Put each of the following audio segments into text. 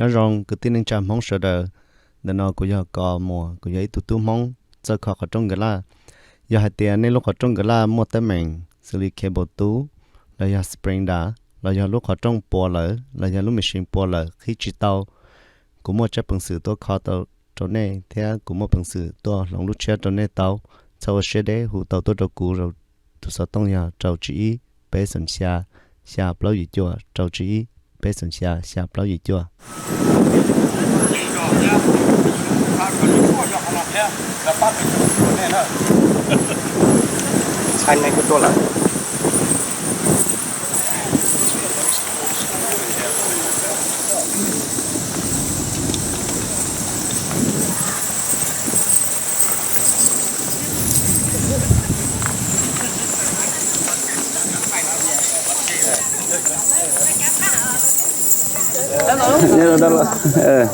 nó rong cứ tin anh chăm mong sợ đời để nó cũng giờ cò mùa cũng giờ tụt mong giờ khó ở trong cái là giờ hai tiền nên lúc ở trong cái là một tấm mền xử lý cable tú là giờ spring đã là giờ lúc ở trong bò lỡ là giờ lúc machine bò lỡ khi chỉ tàu cũng một chấp bằng sự tôi khó tàu chỗ này thế cũng một bằng sự tôi lòng lúc chơi chỗ này tàu sau xe đấy hụ tàu tôi đầu cũ rồi tôi sợ tông nhà trâu chỉ bé sần xa xa bao gì chưa trâu chỉ bé sần xa xa bao gì chưa anh này cứ to lại Hello. Hello.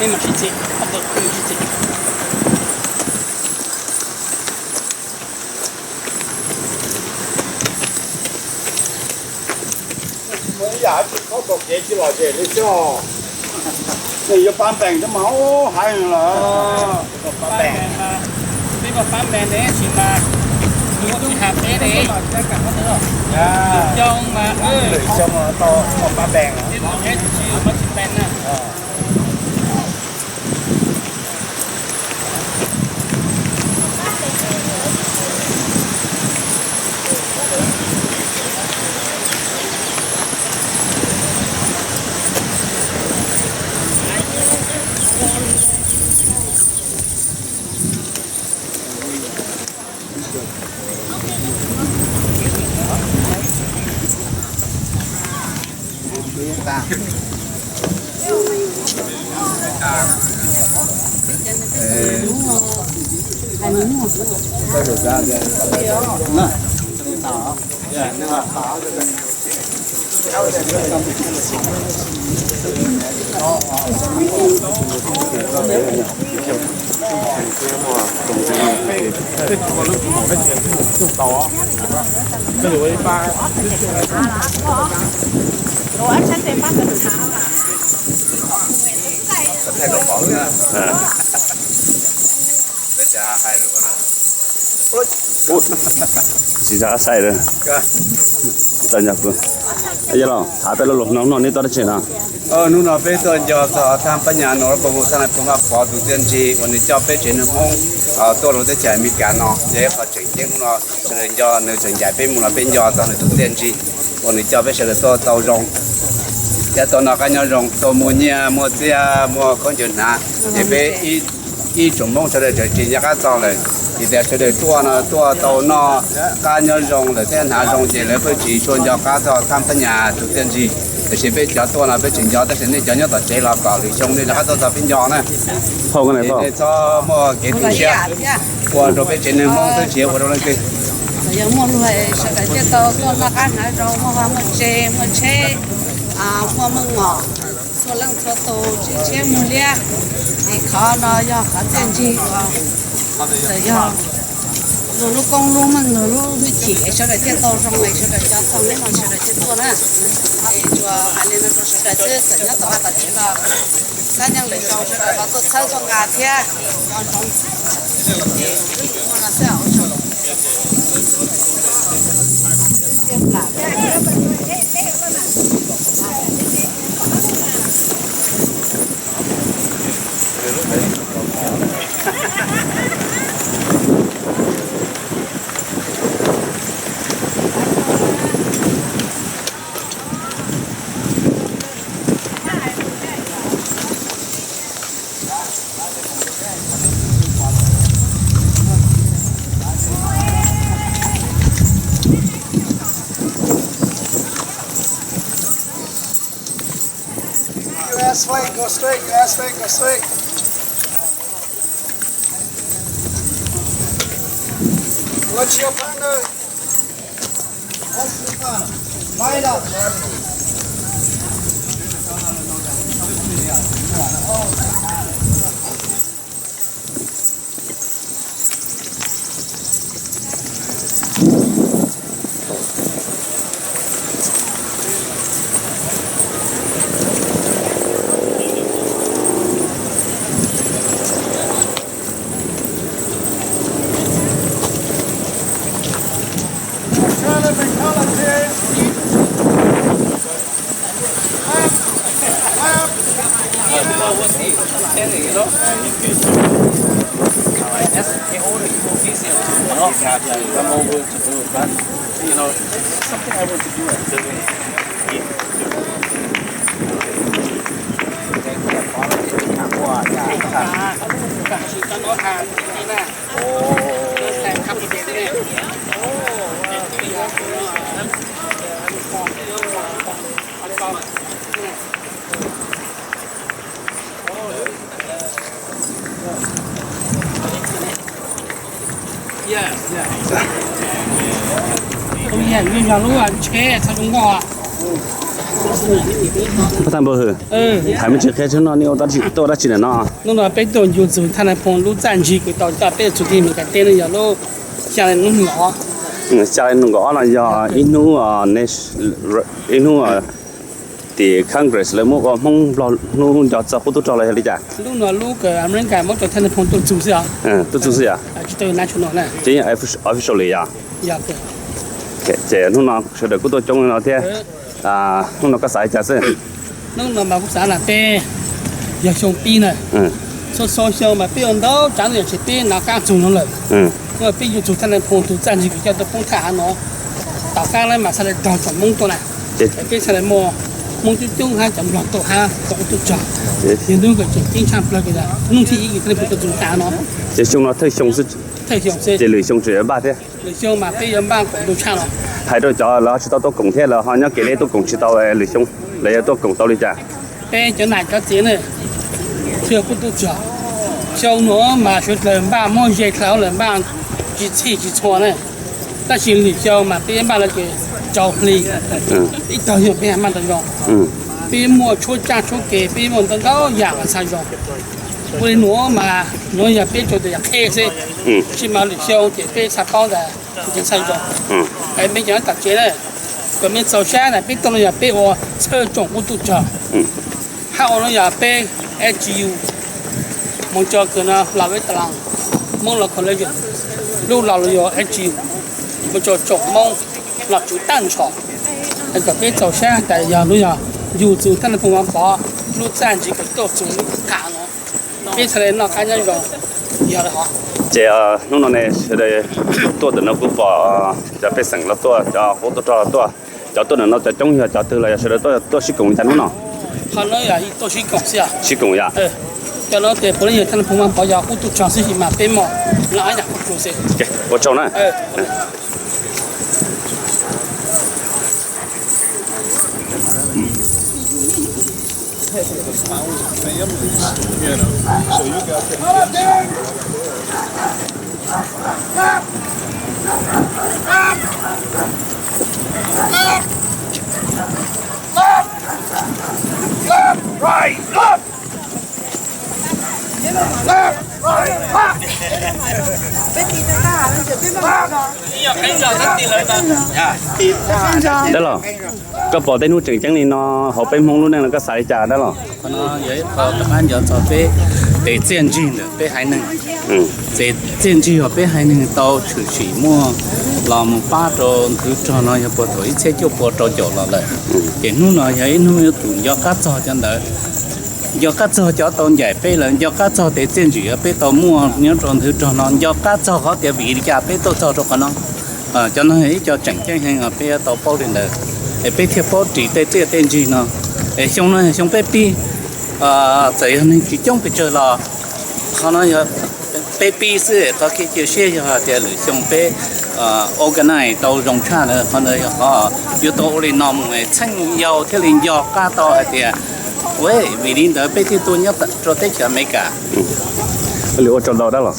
Nên mà chỉ chị, bắt đầu cứ chỉ chị. mới giả chỉ có một cái chỉ là gì đấy chứ thì cho bán bèn cho máu hay là Bán bèn mà, bây giờ bán bèn đấy chỉ là những hạt đấy đấy, tất cả các thứ rồi. Trong mà, trong mà to một bán bèn à? cái hết chỉ mất chỉ bèn nè. Cái được ra đây. Nè. Tỏ. Dạ, nó là tỏ cho mình. Đồ ăn chắc thêm bác cần tháo à? Cái này bỏ ra. Cái chả hay luôn á. Chỉ ra sai rồi. Tận nhập luôn. Bây giờ lo, thả bé lo nó đi tới trên nào. Nu nó bé tôi cho tham gia nhà nó bảo hộ sang này cũng học khóa tu tiên gì, còn cho bé trên Hmong, tôi rồi tới chạy mi cả nó, để họ chuyển tiếng nó, cho nên cho nếu chuyển chạy bé muốn là bên do cho nên tu tiên gì, còn cho bé sẽ được tôi tàu rong, để tôi nó cái nhau rong, tôi mua nhà mua tia mua con chuyện nào, để bé ít chủng mong sẽ được chuyển nhà cái tàu này. thì để cho để tua tàu nó cá nhân rong để thế nào rong thì lấy phải chỉ cho cho cá cho tham gia nhà chủ tiên gì để sẽ phải cho tua là phải chỉnh cho tới sẽ cho nhớ tập chế là搞lý trong nên là các tàu bên nhỏ này không cái này không để cho mua cái túi xe qua rồi phải chỉnh nên mong tới chiều rồi lên kia giờ mua loại sẽ cái chế tàu con là cá này rồi mua chế mua măng ngọ số lượng số tàu chế mua lia thì khó nó do khó tiền gì rồi giờ lúc con lúc mình lúc chỉ cho được cái tàu rong này cho được cho xong lên nó cho được cái tua nè cho anh lên nó cho được cái sợi nhát tao ta chỉ là cá nhân để cho được nó tôi sao cho ngà thia cho xong nó sẽ ở trong Go straight, go straight, go straight. What's your partner? What's your partner? Line up.不谈不喝，他们就开始那牛到起来呢。弄到被动就走，他那碰路站起，给到家被主题面给带了要路下来弄好。下来弄个阿拉要innu啊，那innu啊，的 Congress 了，么个蒙老弄要找好多找来里家。路那路个俺们干么到他那碰都做是啊？都就是呀。就都拿出来了。这样 official 里呀。要个。这弄那说的好多种那天啊，弄那个啥家是？弄那嘛个啥那边，要上边呢。说上嘛边到长点去边拿干种了。我边就做他那碰都站起比较多碰太孬，大家呢嘛出来到做蒙多呢，边出来么？蒙就中下就落到下，到都做。现在个就经常不了个的，弄起一个他那不做太孬。这熊了太熊是。这类熊主要把的。类熊嘛，被人把狗都抢了。还都叫老知道都贡献了，好像给你都贡献到类熊，来要都贡到里家。被就哪个节呢？这不都叫？小农嘛说人把莫些条人把几切几错呢？但是类熊嘛，被人把那个招力，一到就被人把那种，被莫出家出给，被莫等到养了才用。为挪嘛，挪也别觉得也开噻，起码你小给别插包的，就才用。还没讲大节嘞，后面走下来别动了也别我车种我都做。好了也别HU，蒙叫可能老位的人，蒙了可能就路老了要HU，我叫种蒙，老就单炒，那个别走下来也路也有做他那不往包，路站几个都做看了。别出来那看见用，要的好。这弄到呢，现在多的那不包，就被省了多，就好多找了多，就多的那在中药就多了，现在多施工在弄了。好了呀，多施工是啊。施工呀。叫那在不能有他那朋友包呀，好多尝试些嘛，别嘛，那样不做噻。给我找呢。So you got right, up. Left, right, up. đó là cái bỏ tên nuôi chừng chẳng thì nó họ bên mông luôn nên là cái sải trà đó là nó vậy họ các anh giờ cho bé để tiền chi nữa bé hai nâng để tiền chi họ bé hai nâng tàu chủ chỉ mua làm ba trò thứ trò nó nhập bộ tuổi xe chụp bộ trò chỗ là lại để nu nó vậy nu tụi do các trò chân đấy do các trò cho tàu giải bé là do các trò để tiền chỉ bé tàu mua những trò thứ trò nó do các trò họ để vị cả bé tàu trò cho nó cho nó ấy cho chẳng chẳng hay ở bé tàu bao tiền đấy bé thiệp bao chỉ để tiền chi nó xong nó xong bé pi vậy nên chỉ trong cái chơi là họ nói bé pi sẽ có cái chơi xe cho họ để lấy xong bé organize tàu rong cha nữa họ nói họ yêu tàu lên nằm tranh nhau theo lên nhau cá tàu hay thì vậy vì đến đó bé thì tôi nhớ cho tới chợ mấy cả liệu cho đó là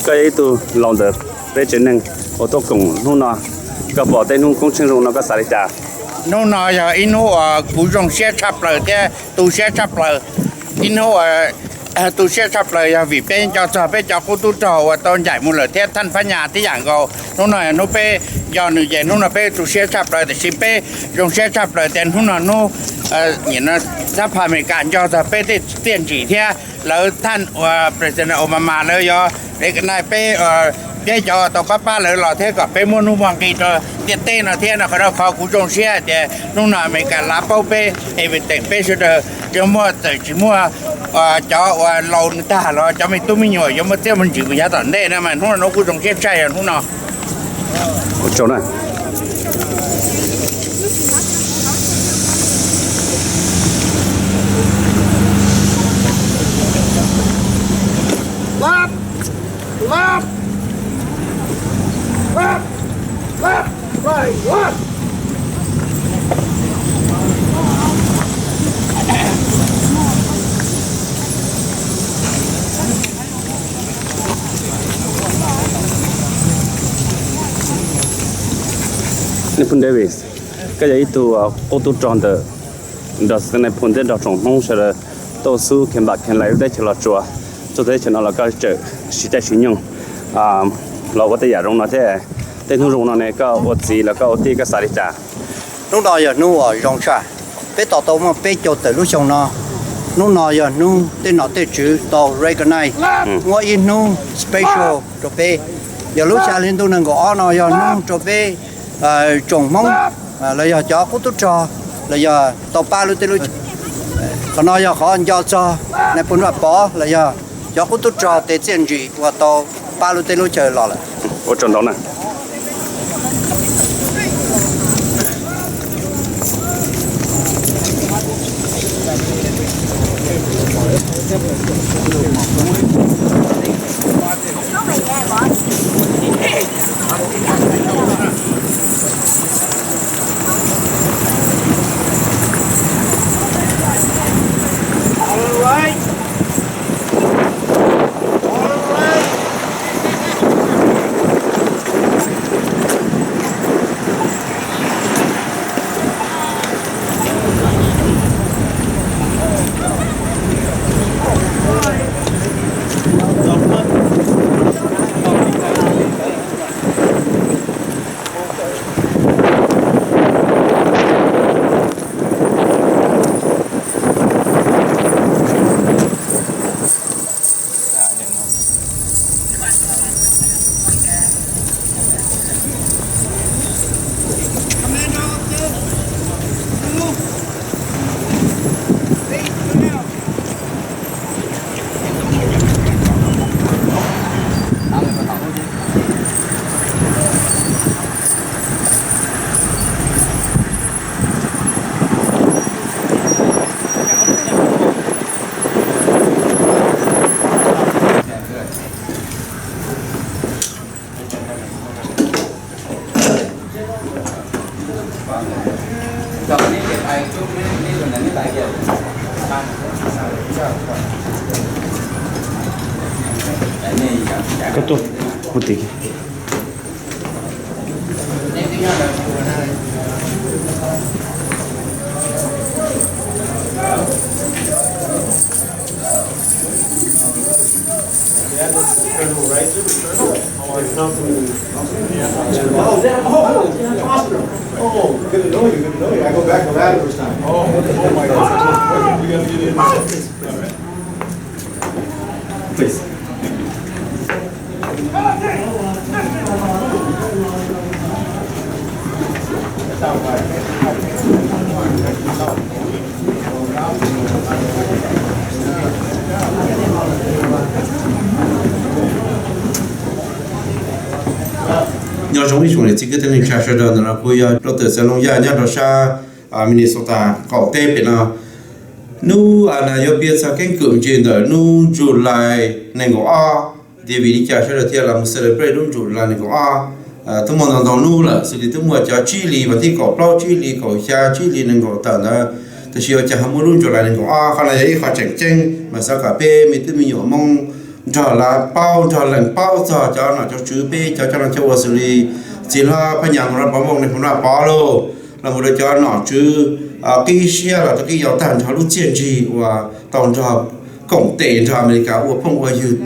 cái tu lòng được bé trên nâng ô tô cùng luôn nó cái bỏ tên luôn cũng chừng luôn nó cái sải trà nó nói giờ in họ cũng dùng xe chập lời thế tu xe chập lời in họ tu xe chập lời vì bên cho cô tu trò và tôn giải một lời thế thân phá nhà tí dạng gò nó nói nó bé giờ nữ vậy nó là bé tu xe chập lời thì xin bé dùng xe chập lời tiền nó nó nhìn nó sắp phải mình cản cho bé tiền chỉ thế là thân president Obama lời do để cái này bé cái cho tàu papa lời là thế cả bé muốn nuôi bằng kỳ cho tiền tên là thế làเขาcũng dùng xe để lúc nào mình cả lá bao bé vì tiền bé sẽ được cho mua chỉ mua cho lâu người ta rồi cho mình tôi mình nhiều cho mình tiêu mình chỉ có giá tận đây nè mà nó cũng dùng xe chạy rồi lúc nào chỗ này nên phun Davis cái gì tu ô tô tròn đó đó sẽ nên phun đến đó trong Hmong sẽ là tô su khen bạc khen lại đây chỉ là chùa cho thế cho nó là cái chợ sĩ trái sử dụngเราก็จะอยากลงนะที่แต่ทุกลงนะเนี่ยก็อดสีแล้วก็อดที่ก็สาริจ่า lúc đó giờ nu ở rong xa bé tàu tàu mà bé cho từ lúc xong nó nu nọ giờ nu tên nọ tên chữ tàu recognize ngồi in nu special cho bé giờ lúc xa lên tôi nên gọi nó giờ nu cho bé trồng mông là giờ cho cú tút trò là giờ tàu ba lúc tên lúc còn nó giờ khó ăn cho này bốn vật bỏ là giờ cho cú tút trò để tiền gì và tàu ba lúc tên lúc chơi lọ lại ở trong đó nè Betul, putih. nhớ giống như chúng này chỉ cái tên cha sẽ đơn là cuối đầu tư sẽ long gia nhớ đó sa Minnesota cậu tê bên nào nu là do biết sao cái cụm chuyện đó nu July này có thì vì cha sẽ được thì là một celebrate nu July này có tôi muốn nói nu là sự thì tôi muốn cho chi lý và thì có bao chi lý có cha chi lý này có tận đó thì chỉ cho ham muốn July này có khả năng ấy khả tranh mà sao cả pe mình tôi mình nhiều mong cho là bao cho lần bao cho nó cho chữ p cho nó cho vật xử lý chỉ là phải nhận nó bảo mong này cũng là bao lô là một đứa cho nó chữ cái xe là cái giáo tàn cho lúc chiến trì và tàu cho cổng tệ cho America của phong qua dự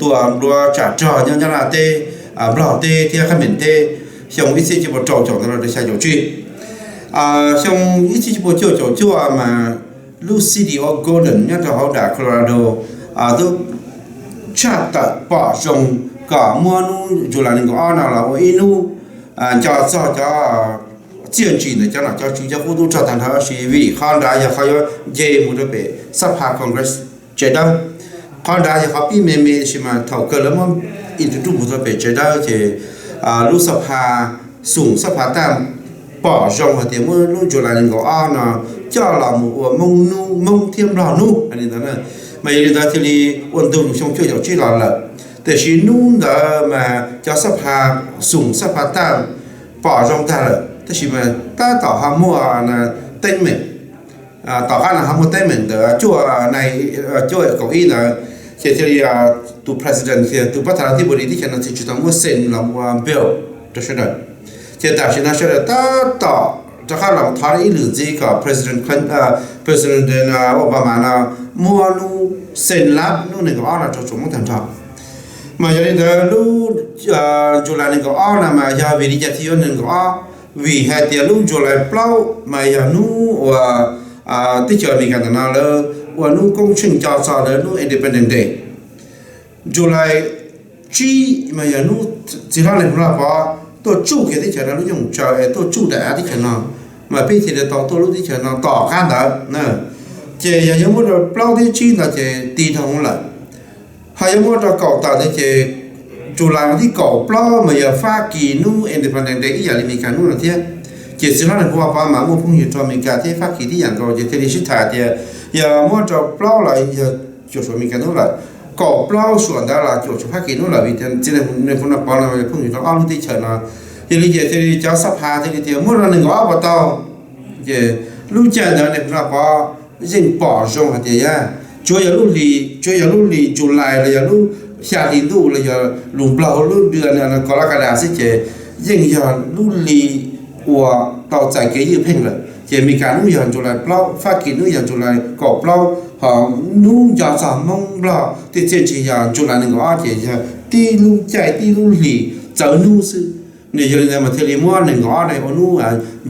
tua đua trả trò như là tê bảo tê thì các miền tê xong ít chỉ một trò là để xài chỗ chuyện xong ít chỉ một chỗ mà Lucy Golden nhất là họ đã Colorado tôi chặt tận bỏ rồng cả mua nu dù là những cái nào là inu cho chiến trị này cho là cho chú cho khu tu cho thành thơ sĩ vì con đã giờ khai dễ một đôi bể sắp hạ Congress chế đó con đã giờ họ bị mê xí mà thầu cơ lắm không introduce một đôi bể chế đó thì lúc sắp hạ sủng sắp hạ tam bỏ rồng và tiếng mưa lúc dù là những cái nào cho là một mông thêm lò nu anh ấy nói mà bây giờ thì ổn định trong chơi chỉ là để chỉ nung đó mà cho sắp hạ sủng sắp hạ tam bỏ rồng ta là thế chỉ mà ta tỏ ham mua là tên mình tỏ ra là ham mua tên mình để chùa này chùa có ý là thì tu president thì tu bắt đầu thì body thì nó chỉ chúng mua sen là mua bill cho sẽ được thì ta chỉ nói sẽ được ta tỏ cho khác là thằng ý lựa gì cả president Obama là mua nu sen lab nu này có là cho chúng nó thành thạo mà cho nên là lu chủ là này có là mà giờ vì đi chơi thì này có vì hai tiền lúc rồi lại plau mà giờ nu và tích chờ mình cả nào là và nu công trình cho sao là nu independent day rồi lại chi mà giờ nu chỉ là này là có tôi chủ cái tích chờ là lúc dùng chờ tôi chủ đã tích chờ nào mà bây giờ tao tôi lúc tích chờ nào tỏ khăn đó nè chỉ giờ giống như plau thì chi là chỉ tì thông là hay giống như cậu tạo thì chỉ chủ làm thì cậu plau mà giờ pha kỳ nu independent đấy giờ mình cả nu là thế chỉ xin là qua ba mà mua phong hiệu cho mình cả thế pha kỳ thì dạng cậu chỉ thế thì thà thì giờ mua cho plau lại giờ chủ số mình cả nu là cậu plau soạn đó là chủ pha kỳ nu là vì thế chỉ nên phong là bao là phong hiệu cho ăn thì chờ là thì giờ thì cho sắp hà thì mua là đừng có vào tàu giờ lúc chơi đó này là có dừng bỏ rong hạt thì ya chúa giờ lúc lì chủ lại là giờ lúc xa thì đủ là giờ lùng blau lúc đưa là có là cái đá sẽ chế nhưng giờ lúc lì của tàu chạy cái gì phèn rồi chế mình cả lúc giờ chủ lại blau phát kỳ lúc giờ chủ lại cỏ blau họ nu giờ giảm mông blau thì trên chỉ giờ chủ lại đừng có chế giờ ti lu chạy ti lu lì chở nu sư này giờ này mà thì mua đừng có này có nu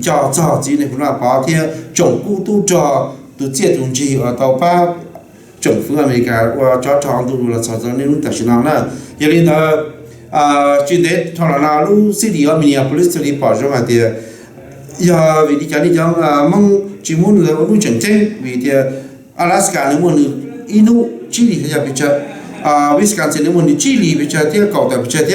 cho chỉ này cũng là có thì trồng cu tu trò tu chết tu chi ở tàu ba政府America và cho du là sao cho nên ta xin nói là giờ nên là chuyện đấy thằng nào lúc city ở Minneapolis thì bỏ ra mà thì giờ vì đi chơi đi chơi mong chỉ muốn là muốn chuyển tranh vì thì Alaska nếu muốn inu Chile thì bây giờ Wisconsin nếu muốn Chile bây giờ thì cậu tại bây giờ thì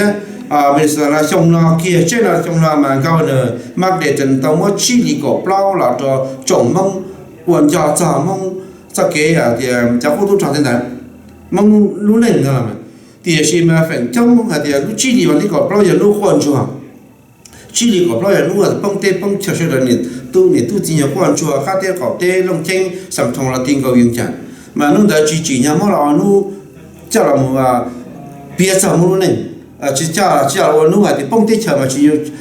Minnesota là trong nó kia trên là trong nó mà cao nữa mặc để trần tàu mua Chile có bao là cho trồng mong quần cho mong sao cái thì cháu không tốt cho thế này mong lúc này nữa mà thì khi mà phải trong thì lúc chi thì vẫn đi có bao giờ lúc quan chùa chi thì có bao giờ lúc là bông tê bông chờ chờ là tu chỉ nhớ quan chùa khác tê có tê lông chênh sắm thòng là tiền cầu yên chẳng mà lúc đó chỉ nhà mà là lúc cho là một bia sao lúc này chỉ là lúc thì bông tê chờ mà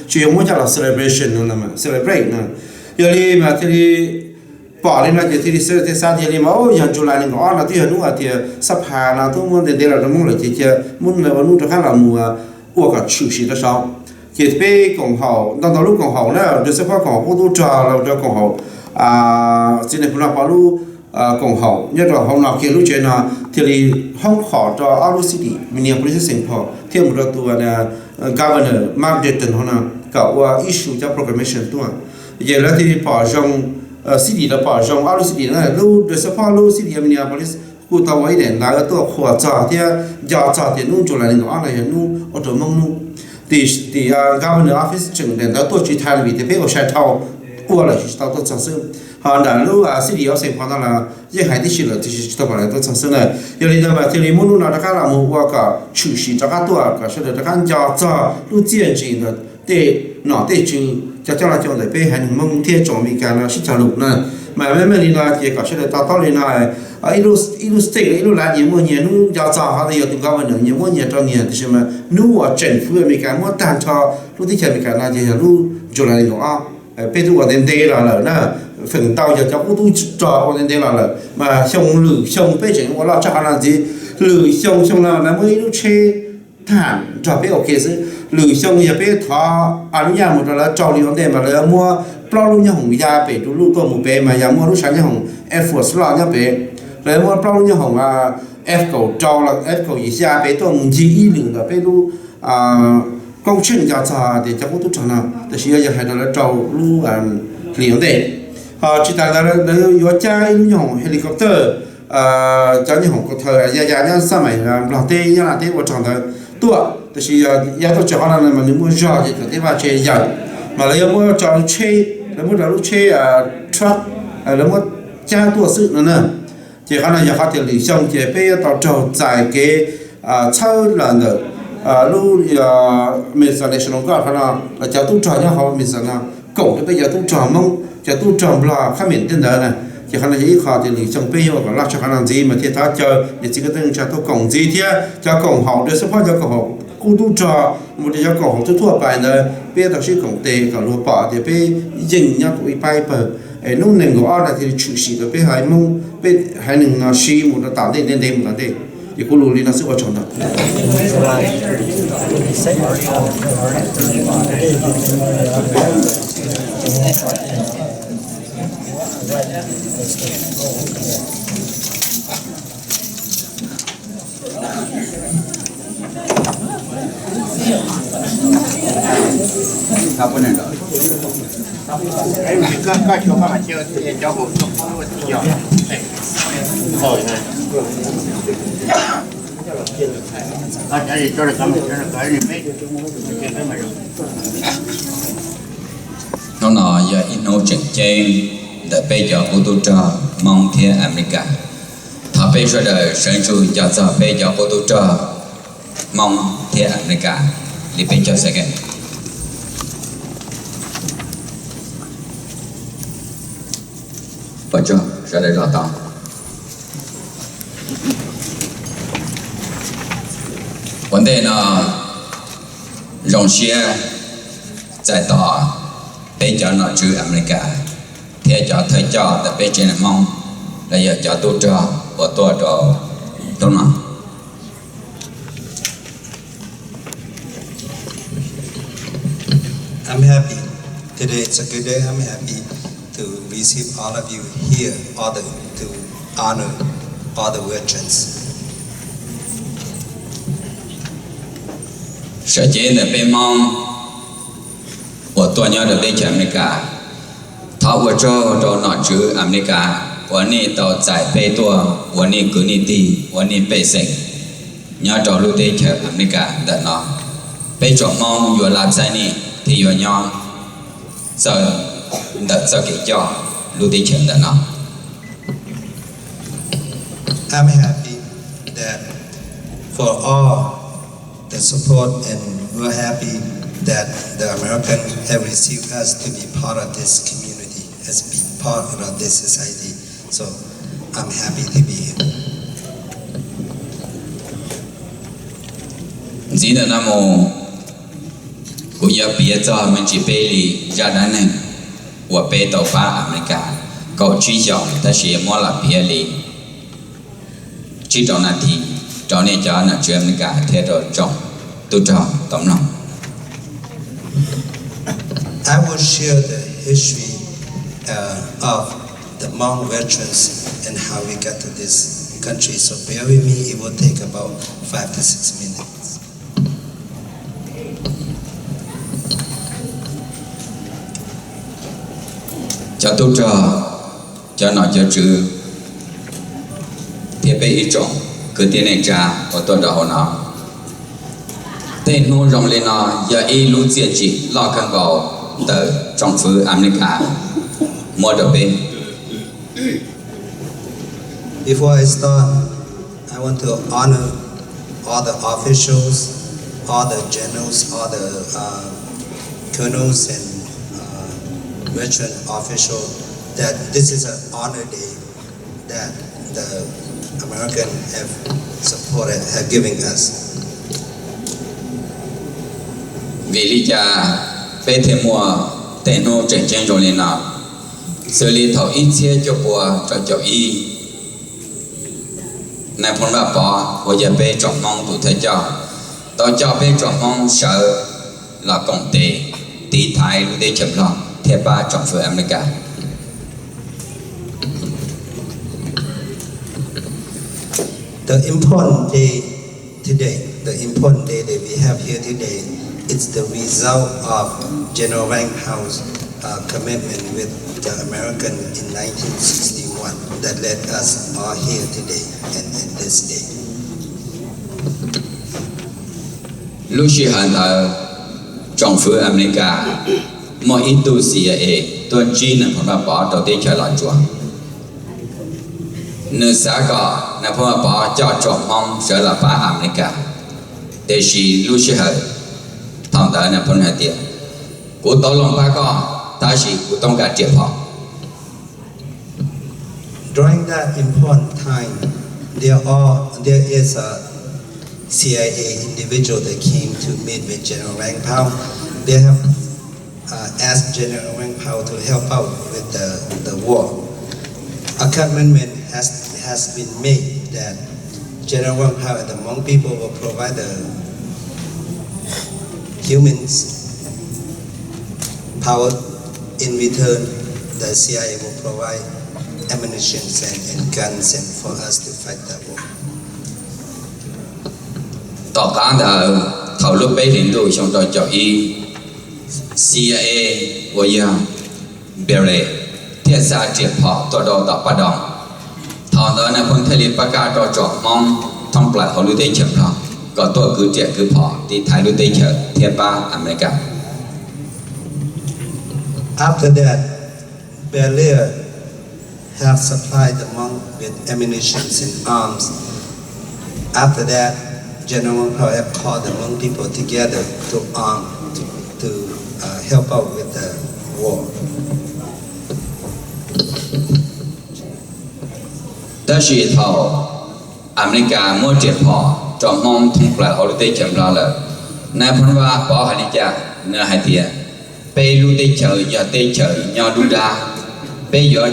chỉ muốn cho là celebration nữa mà celebrate nữa giờ đi mà thì bỏ lên là chỉ thì sẽ thì sao thì liền mà ôi giờ chụp lại liền có là thì hẳn nữa thì sắp hà là tôi muốn để là nó muốn là chỉ muốn là muốn cho khác là mùa của cả chịu sĩ đó sao chỉ về cộng hậu đang lúc cộng hậu nữa được sẽ phát cộng hậu tôi trà là cho cộng hậu chỉ này cũng là bảo lu cộng hậu nhất là hậu nào kia lúc chuyện là thì không khó cho ROVSAIB Minneapolis St. Paul thì một đợt tu là governor Mark Dayton họ là cậu issue cho proclamation tu giờ là thì bỏ trong city là bỏ trong ROVSAIB là lu được sẽ phát lu city Minneapolis cụ tàu ấy để là cáiตัวขวดจ่าที่ยาจ่าที่นู่นจุดอะไรก็อะไรนู่นอดมั่งนู่นที่governor office จึงเดินแล้วตัวจีไทยวิธีเป็นก็ใช้เท่าอ้วนเลยใช้เท่าตัวจังซึ่งหากนั้นลูกcity เอาเสียงพันธุ์ละยังหายที่สุดเลยที่ใช้ตัวอะไรตัวจังซึ่งเลยอย่างนี้นะที่นี่มุ่งนู่นนะการละมุ่งว่าก็ชุดสีจากตัวก็ใช้จากการยาจ่าลูกเจียนจีน的对哪对就จะ将来将来被很蒙天中米干了是条路呢mà mấy đi là chỉ có sẽ là tao lên này ilu stay ilu là nhiều nhiều nu giao giao họ thì tụi cao mình nhiều nhiều cho nhiều thì mà nu ở chính phủ mình cái mua tan cho lúcที่ mình cái là gì là lu cho lại nó bây giờ ở đây là nè phần tàu giờ cháu cũng tu trò ở đây là mà xong lử xong bây giờ nó lo cho là gì lử xong là mới lúc chơi thản cho bây ok chứ lử xong giờ bây thọ anh nhà một là trò liền đây mà là mua bao nhiêu hồng ya về lúc tôi một bé mà ya mua lúc sáng hồng F Force lo nhá bé rồi mua bao nhiêu hồng F cầu trâu là F cầu gì ya bé tôi một gì liền là bé lúc công trình gia trà để cho tôi chọn nào để xin giờ hay là trâu lúc liền đây chỉ ta là có cha lúc hồng helicopter cho những hồng có thời ya nhá sao mày làm tê nhá là tê của chọn thời tua để xin ya tôi chọn là mà nếu mua giò thì có thể vào chơi giò mà lấy mua chọn chơi lấy mua đầu chơi truck lấy mua cha tua sự nữa nè chỉ khả năng giờ phát triển lý xong chỉ bây giờ tàu trâu dài cái sau là nữa lúc mình sẽ lấy xong cái khả năng là cháu tu trò nhá họ mình sẽ là cậu cái bây giờ tu trò mong cháu tu trò là khác miễn tên đó này chỉ khả năng gì khó thì lý xong bây giờ còn là cho khả năng gì mà thì ta chờ để chỉ có tên cháu tu cổng gì thế cháu cổng họ để support cho cổng họ cú tu trò một để cháu cổng họ tu thua bài này bây giờ sẽ cổng tề cổng lúa bỏ thì bây dừng nhau tụi bay bờ lúc này có là thì chủ sĩ được bây hai mông bây hai nừng nó xí một nó tạo đến đêm một đêm thì cô lùi nó sẽ vào trong đó apa nih có chỗ mà chơi thì cho một chút thì giỏi rồi này cái gì cho được cái gì mấy cái mà nó nói giờ ít nấu chừng chen để bây giờ của tôi cho mong thiên America thà bây giờ đời sinh ra giờ bây giờ của tôi cho mong thiên America đi bây giờ sẽ cái và cho ra đây là tao vấn đề là rong xe giải tỏa bây giờ nó chữ America thì cho thời cho tại bây giờ mong là giờ cho tôi cho và tôi cho đúng không I'm happy today. It's a good day. I'm happy to receive all of you here, to honor all the veterans. Sở chế là bên mong của tôi nhớ được bên America tháo vào cho nó chữ Americaวันนี้ต่อจ่ายไปตัววันนี้กูนี่ตีวันนี้ไปเสกnhớ cho lưu tế chờ America đã nóไปจบมองอยู่ลาบไซนี่ที่อยู่ย่อgiờ đã giờ cái cho lưu tế chờ đã nó I'm happy that for all the support and we're happy that the American have received us to be part of this community, as be part of this society. So I'm happy to be here. Dĩ là nam mô của gia bia cho mình chỉ bê lì ra đá này của bê tàu phá America cậu truy dòng ta sẽ mua là bia lì chỉ trong này thì trong này cho là chuyện cả thế rồi trong tu trò tóm lòng. I will share the history of the Hmong veterans and how we got to this country. So bear with me, it will take about 5 to 6 minutes. Cho tu trò cho nó cho chữ thiết bị ý trọng cứ tiền này trả của tôi đó nó tên nô rong lên nó giờ y lưu diện chỉ lo căn vào từ trong phủ America mua đồ bên. Before I start, I want to honor all the officials, all the generals, all the colonels and veteran officials that this is an honor day that the American have supported, have given us. Vì lý cha bé thêm mùa tên nô trên trên rồi lên nào xử lý thầu ít xe cho bùa cho y này phong bà bỏ của giờ bé trọng mong tụ thế cho bé trọng mong sợ là công tệ tí thái lúc đấy chậm lòng theo ba trọng phương America. The important day today, the important day that we have here today, it's the result of General Vamkhom's commitment with the American in 1961 that led us all here today and this day. Lúc khi hành ở trong phương America, mọi ít tu CIA tôi chỉ là phong bà bỏ đầu tiên trở lại chùa. Nơi xã có là phong bà bỏ cho trọng mong trở lại ba America. Để khi lúc khi hành thằng ta là phong hà tiền của tôi lòng ba con ta chỉ của tôi cả triệt họ. During that important time, there is a CIA individual that came to meet with General Vamkhom. They have asked General Vamkhom to help out with the war. A commitment has been made that General Vamkhom and the Hmong people will provide the humans power. In return, the CIA will provide ammunition and guns and for us to fight that war. Tỏ cả là thầu lúc bấy đến rồi trong đó cho y CIA của giờ biểu lệ thiết xa triệt họ tọa độ tập bắt đầu thằng đó là phong thể liệt bác ca cho chọn mong thông lại họ lưu tây chậm lo có tôi cứ triệt cứ họ thì thái lưu tây chợ thiết ba America. After that, Berlier have supplied the Hmong with ammunition and arms. After that, General Vamkhom have called the Hmong people together to arm to help out with the war. Đó là thầu America mua triệt họ cho mong thông lại họ lưu tây chậm lo là nay phong ba bỏ hai đi cha nơi hai tiền bây lưu tây chợ giờ tây chợ nhau đu ra bây giờ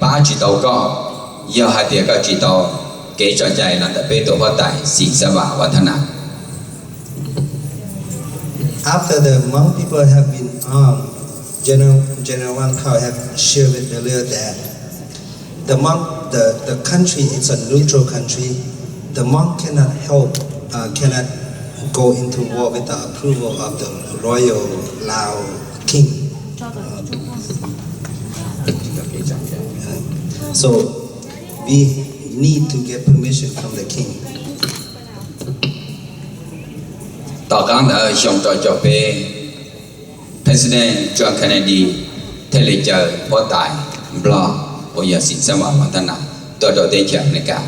ba chỉ tàu có giờ hai tiền có chỉ tàu kể cho chạy là tập bây tổ hóa tại xịn sa và thân nào. After the Hmong people have been armed, General Vamkhom have shared with earlier that the country is a neutral country. The Hmong cannot help, cannot go into war with the approval of the royal Lao king. So we need to get permission from the king. Tỏ cả là trong trò cho về President John Kennedy thế lệ chờ phó tại blog của giờ xịn sa và thân nào tôi đầu tiên chậm này cả.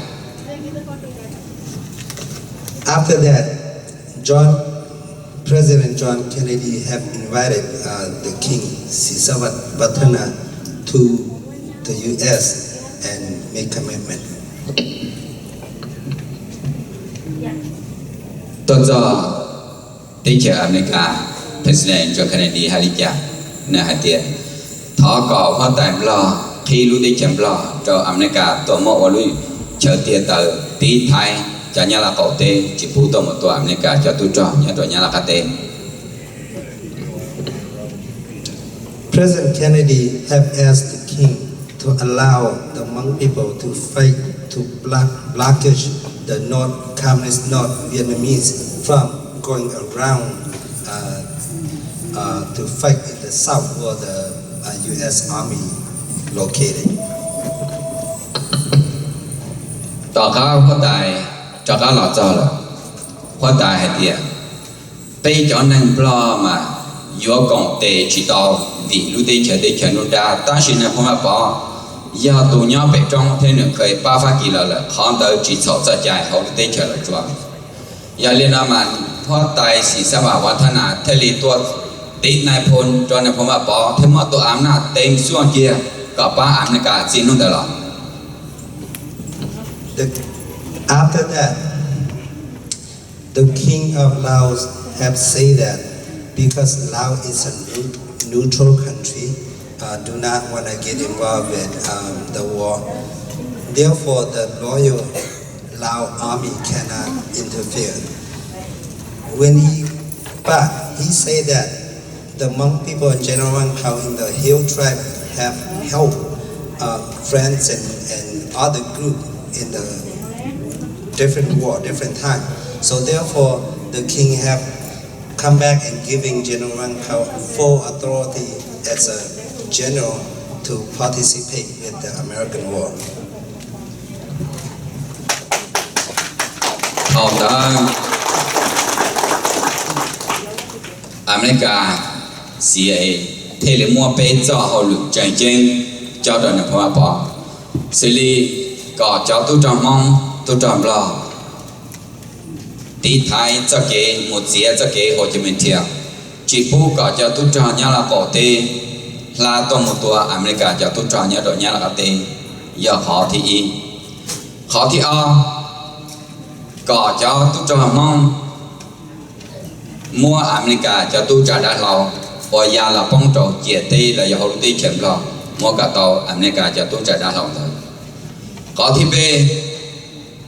After that, President John Kennedy have invited the King Sisavathana to the U.S. and make commitment. Tôi do tới chờ America President John Kennedy hay đi chả nơi hai tiền thọ cọ phó tại lo khi lúc đi chém lo cho America tôi mua vào lui chờ tiền tờ tí thái cho nhà là cậu tê chỉ phụ tôi một tuổi America cho tôi cho nhà tôi nhà là cái tê. President Kennedy have asked the king to allow the Hmong people to fight to blockage the communist North Vietnamese from going around to fight in the south where the U.S. Army located. Tỏ cao có tài cho cá lọt cho là có tài hay tiền bây cho nên lo mà yếu cộng tệ chỉ tao vì lúc đi chờ nó ra ta xin là không bỏ giờ tụ nhau bị trong thế nữa khởi ba phát kỳ là khó tới chỉ sầu ra dài hậu đi chờ là chua giờ liên mà có tài sĩ sa bảo quan thân à thế li tuột tí này phun cho nên không bỏ thêm một tổ ám là tên xuân kia cả ba ám này cả xin luôn được rồi. After that, the king of Laos have said that because Laos is a neutral country, do not want to get involved in the war. Therefore, the loyal Lao army cannot interfere. But he said that the Hmong people in general in the hill tribe have helped friends and other group in the different war, different time. So therefore, the king have come back and giving General Vamkhom full authority as a general to participate with the American war. America CIA thế là mua bé cho họ lực chạy trên cho đoàn nhập hòa bỏ xử lý có cho tôi tròn mong tôi tròn lo tí thái cho cái một dĩa cho cái Hồ Chí Minh thiệp chỉ bu có cho tôi tròn nhà là bỏ tê là tôi một tua America cho tôi tròn nhà đội nhà là tê giờ họ thì có cho tôi tròn mong mua America cho tôi trả đã lâu và giờ là phong trào chia tê là giờ họ đi chém lo mua cả tàu America cho tôi trả đã lâu rồi có thì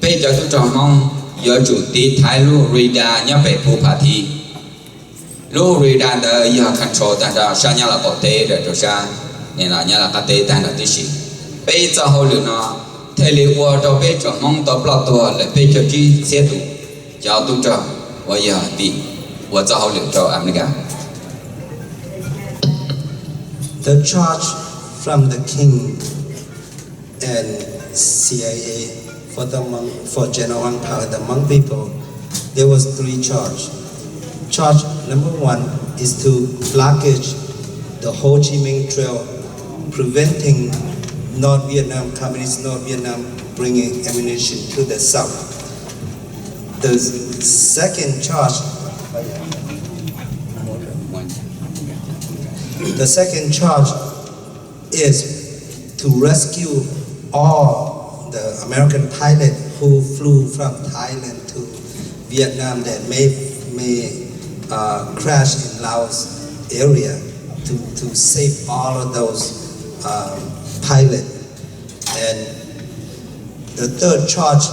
bê cho tôi tròn mong giờ chủ tí thái lu rida nhớ về phụ phá thi lu rida đã giờ control ta đã sang nhà là có tê rồi cho sang nên là nhà là cái tê ta là tí gì bê cho họ lựa nó thế li qua cho bê tròn mong tàu bao tua lại bê cho chi xe tụ cho tôi tròn và giờ tí và cho họ lựa cho America. The charge from the king and CIA for General Vamkhom and the Hmong people, there was 3 charges. Charge number 1 is to blockage the Ho Chi Minh Trail, preventing North Vietnam, Communist North Vietnam, bringing ammunition to the south. The second charge is to rescue all the American pilots who flew from Thailand to Vietnam that may crash in Laos area to save all of those pilots. And the third charge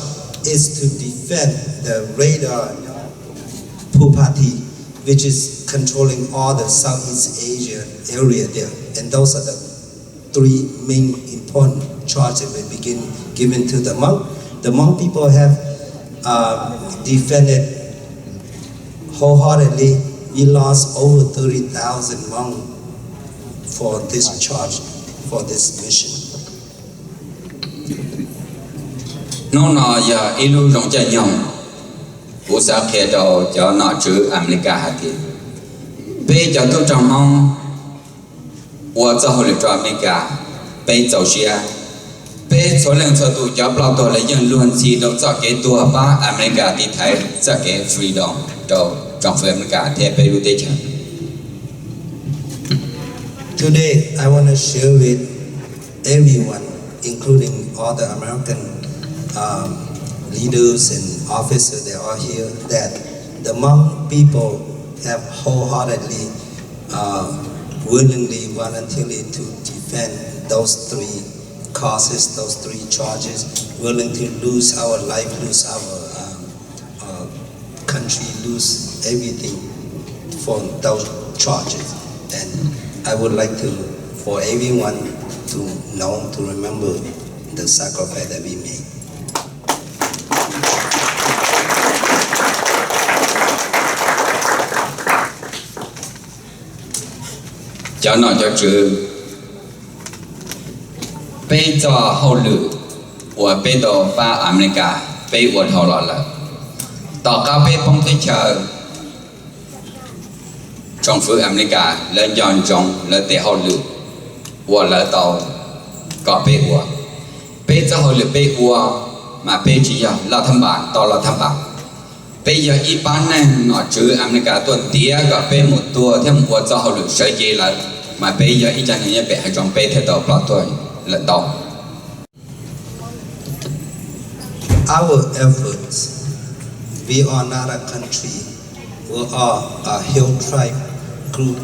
is to defend the radar Phupati, which is controlling all the Southeast Asia area there. And those are the 3 main important charges that will begin given to the Hmong. The Hmong people have defended wholeheartedly. We lost over 30,000 Hmong for this charge, for this mission. Nó giờ ilu rong chạy nhông của sao kia đầu cho nó chữ America hạt tiền bây giờ tôi trong mong và cho họ cho America bây giờ xia bây số lượng số tụ cho bao tôi lấy dân luôn gì đâu cho cái tua ba America đi thấy cho cái freedom cho trong phía America thì bây giờ thế Today I want to share with everyone, including all the American leaders and officers that are here, that the Hmong people have wholeheartedly, willingly, voluntarily to defend those three causes, those three charges, willing to lose our life, lose our country, lose everything for those charges. And I would like for everyone to know, to remember the sacrifice that we made. Cháu nói cho chữ bây giờ hậu lự của bây giờ ba America bây giờ hậu lọ là tỏ cao bây phong tới chờ trong phương America lên dọn trong lên để hậu lự của là tàu có bây giờ hậu lự bây giờ mà bây chỉ là thăm bản tàu là thăm bản bây giờ y bán này nó chữ America tuần tía gặp bây một tua thêm một giờ hậu lự sợi dây là mà bây giờ ít chẳng những bé trong bé theo tàu plot thôi là tàu. Our efforts, we are not a country, we are a hill tribe group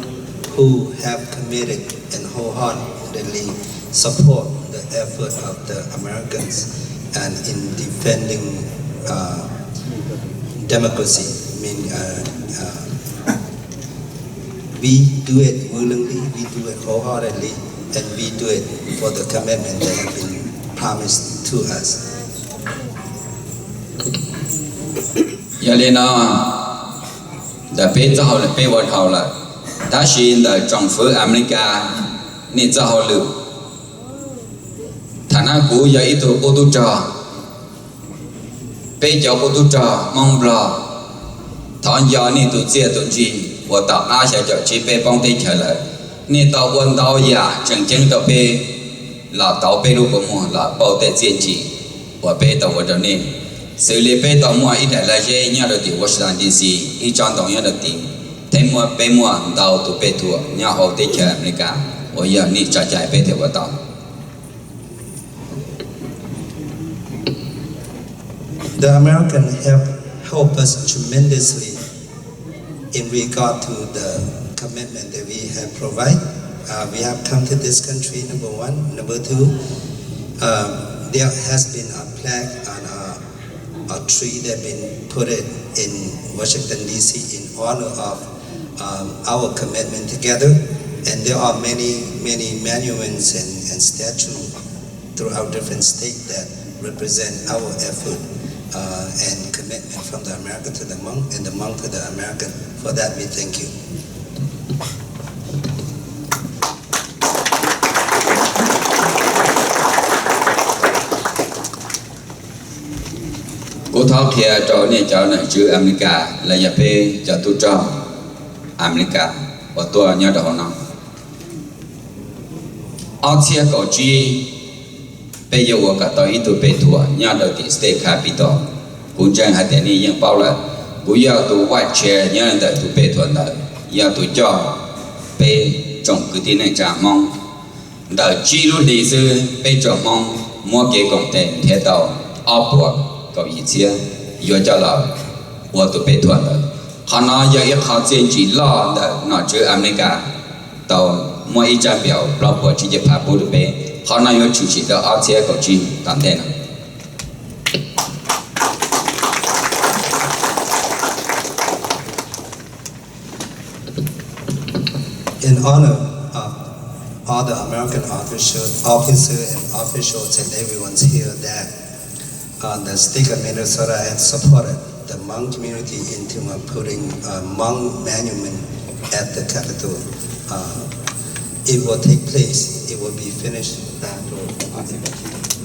who have committed and wholeheartedly support the effort of the Americans and in defending democracy. I mean, we do it willingly, we do it wholeheartedly, and we do it for the commitment that have been promised to us. Giờ lên nó đã biết cho họ là biết vật họ là đã xin là trong phương America nên cho họ lựa thằng nào cũng giờ ít tuổi cô tu trò bây giờ cô tu trò mong bò thằng giờ nên tụi chia tụi gì của tàu ai sẽ cho chỉ bé bông tay trở lại nên tàu quân tàu giả chẳng chẳng tàu bé là tàu bé lúc của mua là bao tay diện chỉ của bé tàu của trở nên xử lý bé tàu mua ít là dễ nhau được tiền Washington DC ít chọn tàu nhau được tiền thêm mua bé mua tàu tụi bé thua nhau hậu tay trở America bây giờ nên trả chạy bé theo của tàu. The American have helped us tremendously in regard to the commitment that we have provided. We have come to this country, number one. Number two, there has been a plaque and a tree that been put in Washington DC in honor of our commitment together. And there are many monuments and statues throughout different states that represent our effort and commitment from the American to the Hmong and the Hmong to the American. For that we thank you. Cô thọ kia cho nên cháu này chữ America là nhà bê cho tôi cho America và tôi nhớ đó nó ở chia cổ chi bây giờ我cả tới tụi bé thua nhớ đầu tiên state capital cũng chẳng hay tiền này những bao là cũng要tụi外界nhớ là tụi bé thua là要tụi cho bé trong cái tin này trả mong đời chi lúc lịch sử bé trong mong mua cái công tiền theo tàu áp buộc có ý chia yêu cho là của tụi bé thua là họ nói giờ ít họ chỉ lo là nó chữ America tàu mua ít trang biểu lo của chỉ phá bố tụi bé họ nói yêu chủ chỉ là ở chia cổ chi cảm thấy nào. In honor of all the American officers and officials and everyone's here that the state of Minnesota has supported the Hmong community into putting a Hmong monument at the Capitol. It will take place, it will be finished,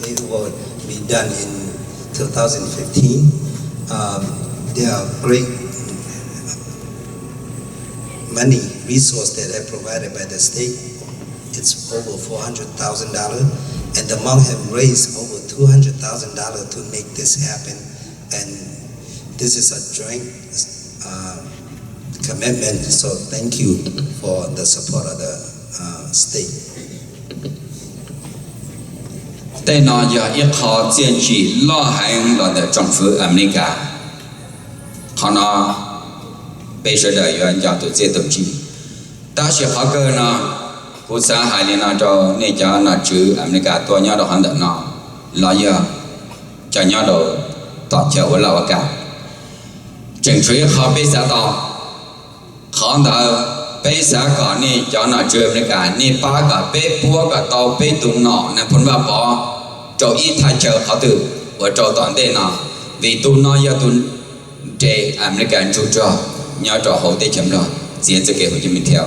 it will be done in 2015. There are great money resource that are provided by the state. It's over $400,000, and the Hmong have raised over $200,000 to make this happen. And this is a joint commitment. So thank you for the support of the state. Tại nó giờ ít họ chiến chỉ lo hành lo để trong phương America họ nói bây giờ đời anh cho tụi chế tụi chi ta sẽ họ cơ nó ผู้สาหายเนี่ยนะจอเนี่ยจะน่าจื้ออเมริกาตัวย่อดอกหันเดนอลอยจะย่อดอกต่อเจ้าเราอากาศจึงช่วยเขาไปสาต่อเขาเดาไปสาก่อนนี่จะน่าจื้ออเมริกานี่ป้ากับไปพัวกับต่อไปตุนหนอนะผลว่าพอเจ้าอีไทยเจอเขาตื่นว่าเจ้าตอนเด่นนะvì tu nói ya tu để American chú cho nhau cho hậu tế chấm rồi diễn cho cái Hồ Chí Minh theo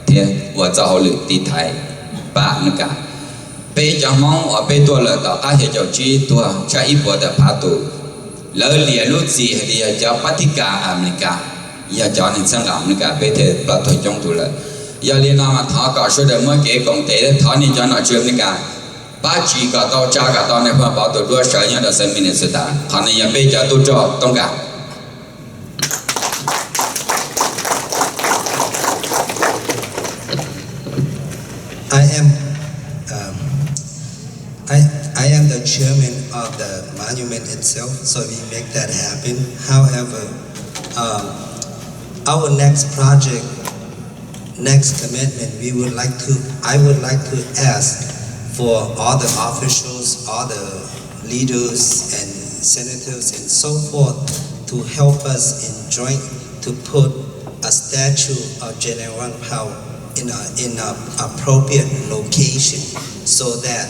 thế và cho hậu lực đi Thái ba nữa cả bây giờ mong ở bên tôi là tạo các hệ giáo trí tôi cho ít bộ tập phá tụ lỡ lìa lúc gì thì cho bắt thích cả America ya cho nên sang America bây giờ là tôi trong tụ là ya liên nam mà thọ cả số đời mới cái công tế thọ nên cho nó chưa America ba chỉ cả tao cha cả tao này phải bảo tụi đua sợ nhau là xem mình sẽ ta họ này bây giờ tôi cho tông cả I am the chairman of the monument itself, so we make that happen. However, our next project, next commitment, I would like to ask for all the officials, all the leaders and senators and so forth to help us in joint to put a statue of General Vamkhom in an appropriate location so that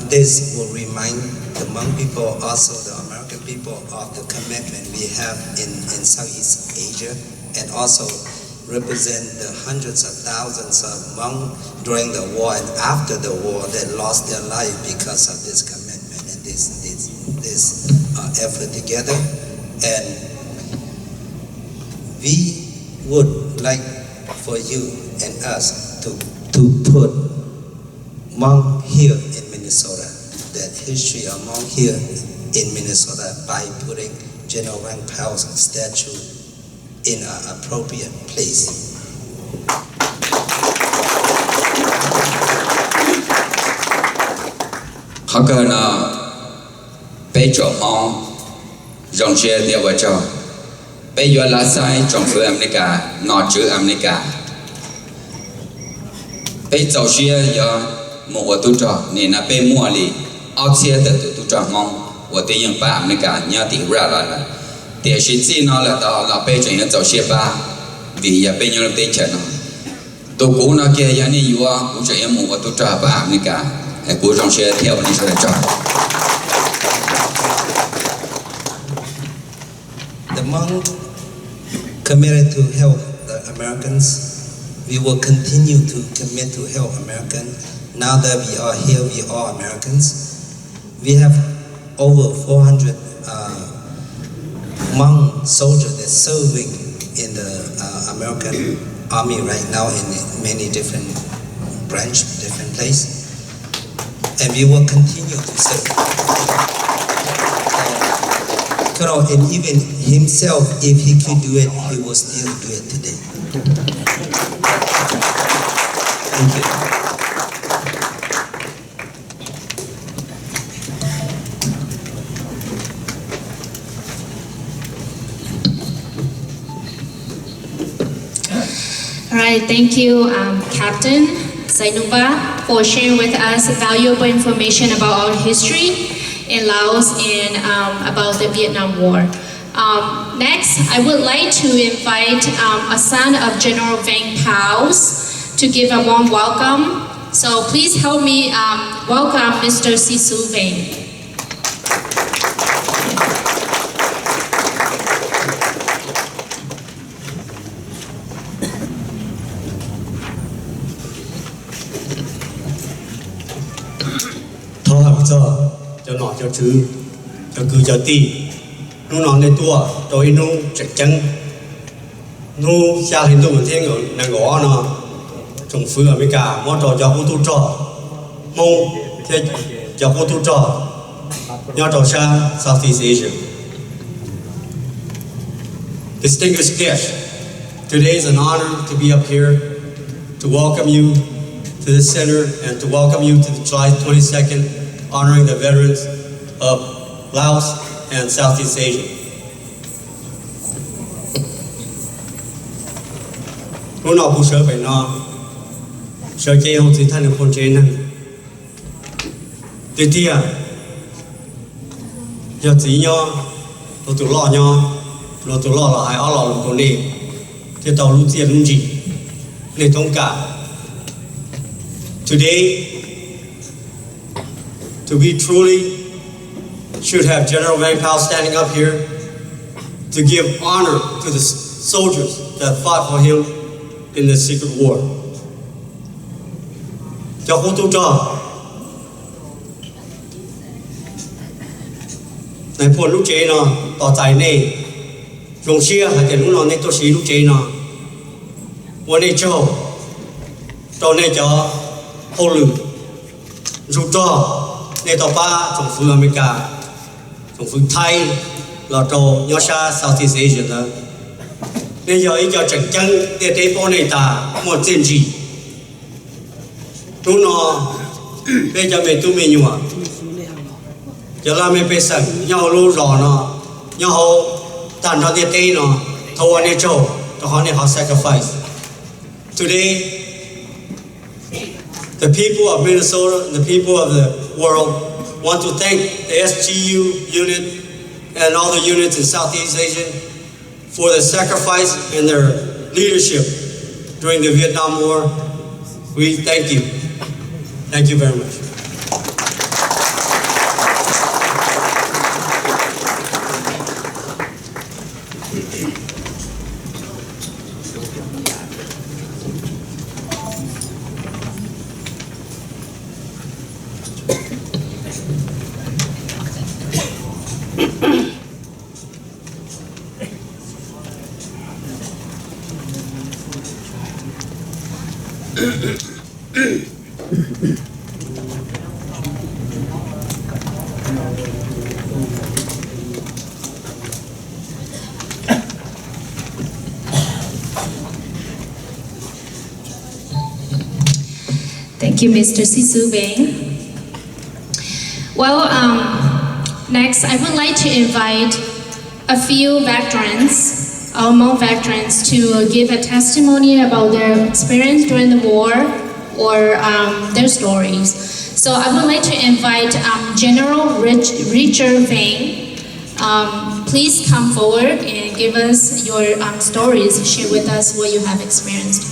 this will remind the Hmong people, also the American people, of the commitment we have in Southeast Asia, and also represent the hundreds of thousands of Hmong during the war and after the war that lost their life because of this commitment and this effort together. And we would like for you and us to put Hmong here in Minnesota, that history of Hmong here in Minnesota by putting General Vamkhom's statue in an appropriate place. Họ cơ nó bây giờ Hmong dòng xe theo vào cho bây giờ là sai trong phía America nó chữ America bây giờ xe giờ một tu trò nên là bây mua li áo xe từ tu trò Hmong và tự nhiên ba America nhà thì ra là để sĩ chỉ nó là tao là bây giờ những dòng xe ba vì giờ bây giờ nó tới chợ nó tu cũ nó kia giờ này yuav cũng chỉ một tu trò ba America của dòng xe theo đi cho cho The Hmong committed to help the Americans. We will continue to commit to help Americans. Now that we are here, we are Americans. We have over 400 Hmong soldiers that serving in the American Army right now in many different branches, different places. And we will continue to serve. And even himself, if he could do it, he will still do it today. Thank you. All right, thank you, Captain Sainuba, for sharing with us valuable information about our history in Laos and about the Vietnam War. Next, I would like to invite a son of General Vamkhom to give a warm welcome. So please help me welcome Mr. Sisu Vang. cho nọ cho chữ cho cứ cho ti nu nọในตัวโดยnu chắc chắn nu xa hình tu thiên ở nàng gõ nó trồng phứ ở mấy cả món trò cho cô tu trò mông thế cho cô tu trò nhau trò xa Southeast Asia. Distinguished guests, today is an honor to be up here to welcome you to the center and to welcome you to the July 22nd honoring the veterans of Laos and Southeast Asia. Lúc nào cũng sớ phải no, Sợ chế hông thì thân con chế năng Tiếp theo giờ chỉ nhau nó tụi lọ nhau nó tụi lọ là hai ó lọ là con đi thì tàu lúc tiền lúc gì để thông cả today to be truly should have General Vamkhom standing up here to give honor to the soldiers that fought for him in the secret war. Cho cô tu trò này phun lúc chế nó tỏ tài này dùng xia hay cái lúc nó này tôi xí lúc chế nóวันนี้cho tao này cho hậu lực giúp cho này tao ba trong phương America trong phương Thái là cho nhau xa Southeast Asia đó nên giờ ý cho trận chân để tế bộ này ta một chuyện gì tu nó bây giờ mình tu mình nhiều à giờ là mình phải sẵn nhau lưu rõ nó nhau hậu tàn cho địa tế nó thâu anh ấy châu cho họ này họ sacrifice today the people of Minnesota the people of the world want to thank the SGU unit and all the units in Southeast Asia for the sacrifice and their leadership during the Vietnam War. We thank you. Thank you very much. Thank you, Mr. Sisubeng. Well, next I would like to invite a few veterans, our Hmong veterans, to give a testimony about their experience during the war or their stories. So I would like to invite General Richard Vang. Please come forward and give us your stories, share with us what you have experienced.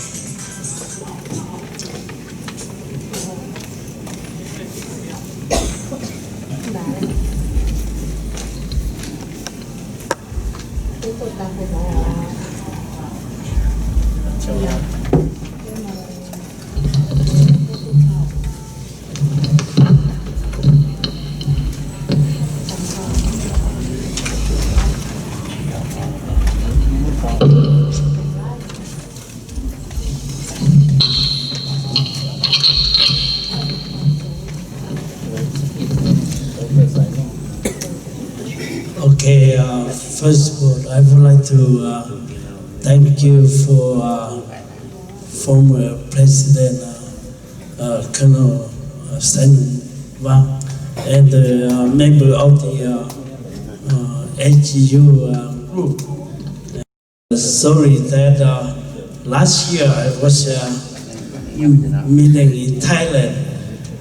Okay, first of all, I would like to thank you for former President Colonel Wang and the member of the HGU group. Sorry that last year I was meeting in Thailand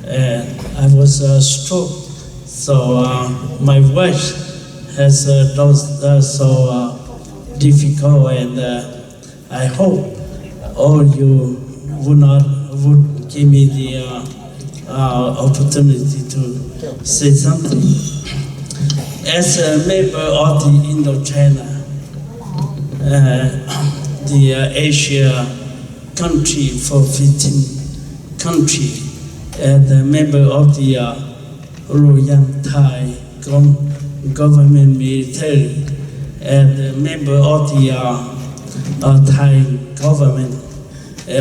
and I was struck, so my voice has so difficult, and I hope all you would give me the opportunity to say something. As a member of the Indochina, the Asia country for 15 country, and a member of the Royal Thai government military, and a member of the Thai government.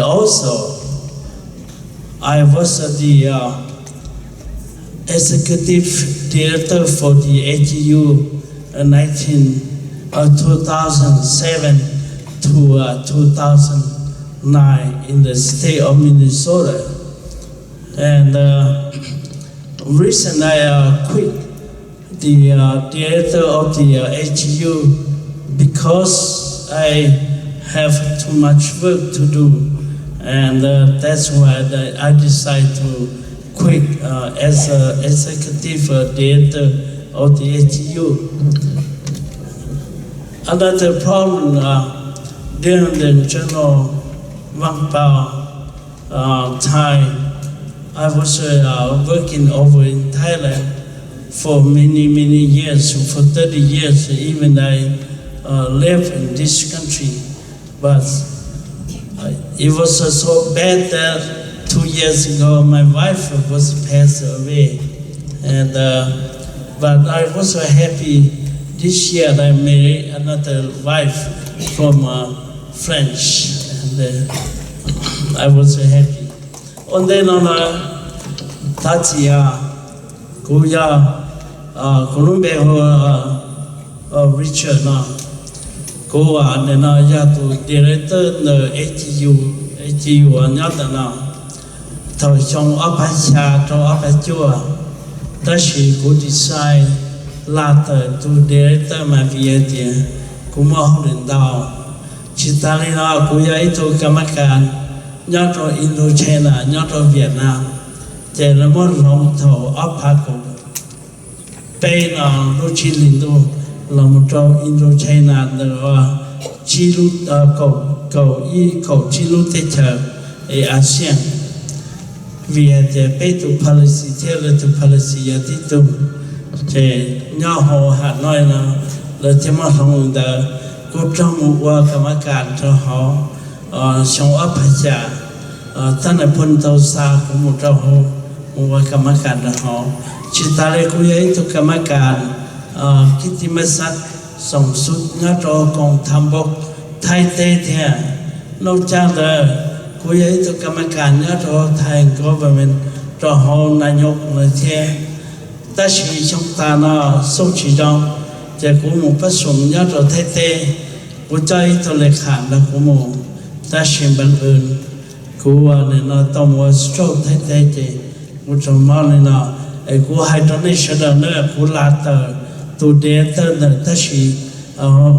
Also, I was the executive director for the HGU 2007 to 2009 in the state of Minnesota. And recently I quit the director of the HGU because I have too much work to do and that's why I decided to quit as an executive director of the HU. Another problem during the General Vamkhom time, I was working over in Thailand for many years, for 30 years, even I lived in this country. But it was so bad that 2 years ago my wife was passed away, and but I was so happy this year I married another wife from French, and I was so happy. And then on Tatia, Kuya, Columbia, Richard, go on and to director the HU, and Yatana, to show up a chat or up a tour. That she could decide later to director my Vietnam, Kuma and Dhau. Chitalina, Kuya ito Kamakan, Yato Indochina, Yato Vietnam, Telemon Long to Opaco, Pain on Luchilindo, Lomoto Indochina, the Chilu Chilu teacher, a Asian. We had the pay to policy, tell to policy at it too. Nyaho had no, the Timahong, the good drum work of my car to how, show up a jar, Tanapunto Sa, Mutaho, work a macan the hall. Chitale Kuya to Kamakan, Kitty Masak, some suit not all con tambo, tight here, no chandler. Kuya ito kamakan ya to Thai government to hold Nyob le che ta shi trong ta na so chi dong je ku mu pa sum ya to Thai te ku chai to le khan da ku mu ta shi ban ơn ku ne na to mo stroke Thai te je mu chom ma ne na e ku hai to ne shada ne ku la ta tu de ta na ta shi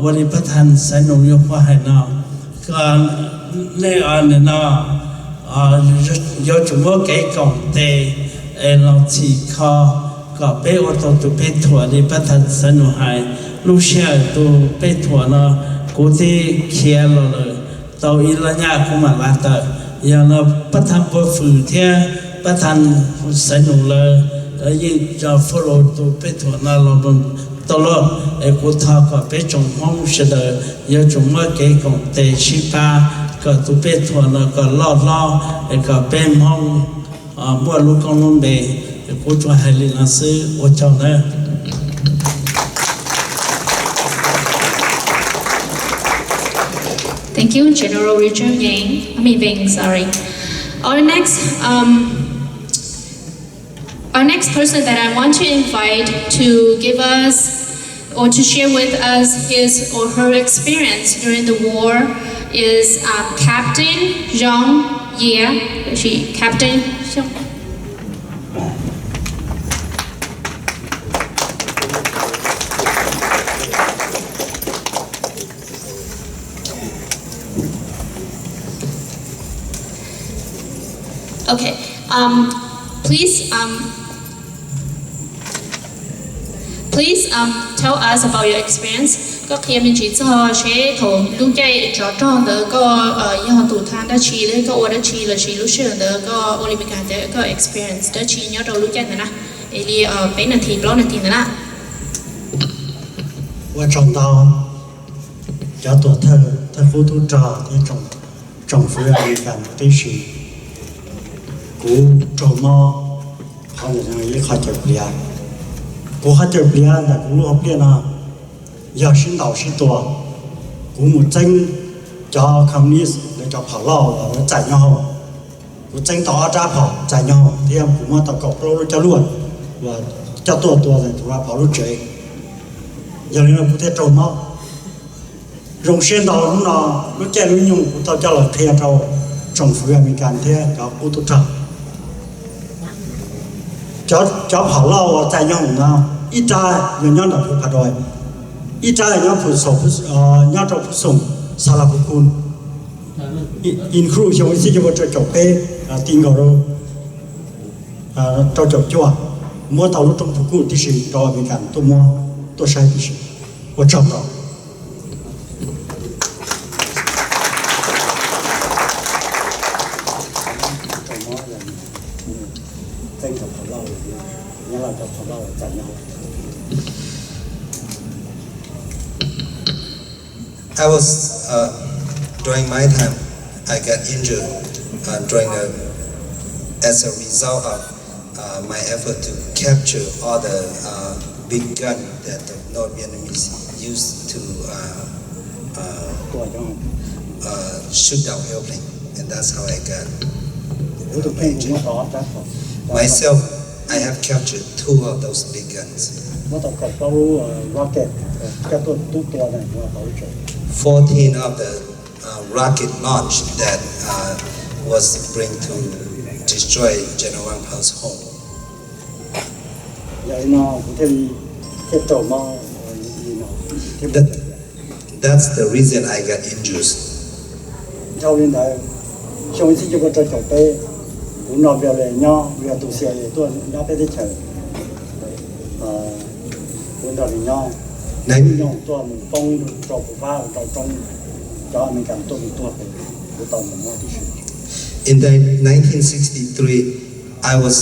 wali pathan sai no yo pa hai na kan nên anh nó do chúng tôi cái công ty làm chỉ có bé ô tô tụ bé thua đi bắt thành sản xuất hay lúc xe tụ bé thua nó cố thể kia rồi tàu in là nhà cũng mà làm tờ giờ nó bắt thành bộ phù thế bắt thành sản xuất là những cho follow tụ bé thua nó làm tao lo cố thao có bé trồng Hmong sẽ đợi giờ chúng tôi cái công ty shipa có tụ bé thua nó có lo có bé Hmong mua lúc con luôn bề cố cho hai linh là sư ô châu nữa. Thank you, General Richard Ving, sorry. Our next person that I want to invite to give us or to share with us his or her experience during the war is Captain Zhang Ye. Captain Zhang. Okay. Please tell us about your experience. Có khi mình chỉ cho sẽ thổ lúc chạy cho tròn đó có những tụ than đã chỉ đấy có đã chỉ là chỉ lúc xưa đó có Olympic đó có experience đó chỉ nhớ đầu lúc chạy nữa nè. Thì bé là thì đó là thì nữa nè. Và trong đó cho tổ thân phố tu trò thì trong phía Việt Nam cái gì cũng trồng mò họ là những khó chịu bia, cũng khó chịu bia là cũng học bia nào, giờ sinh đầu sinh tuổi, cũng một tranh cho communist để cho phá lò và chạy nhau, cũng tranh tỏ ra phá chạy nhau, thì em cũng mà tập cọc lâu cho luôn, và cho tuổi rồi chúng ta phá lúc chơi, giờ nên là cũng thể trồng mò, rồng sen đầu nó chơi lúc nhung cũng tao cho là theo trong phía mình cần thế cho cô tu trồng. Cho phá lò chạy nhau nào, ít trái nhiều nhau là phụ phá rồi, ít trái là nhau phụ sổ nhau trong phụ sủng, sao là phụ cún, include trong cái gì cho bé tin vào đâu cho chua mua tàu lúc trong phục vụ thì sự cho mình cảm tôi mua tôi sai thì sự tôi chọn đó. I was during my time, I got injured as a result of my effort to capture all the big gun that the North Vietnamese used to shoot down airplane, and that's how I got injured. Myself, I have captured 2 of those big guns. 14 of the rocket launch that was bring to destroy General Vamkhom's home. That's the reason I got injured. In 1963, I was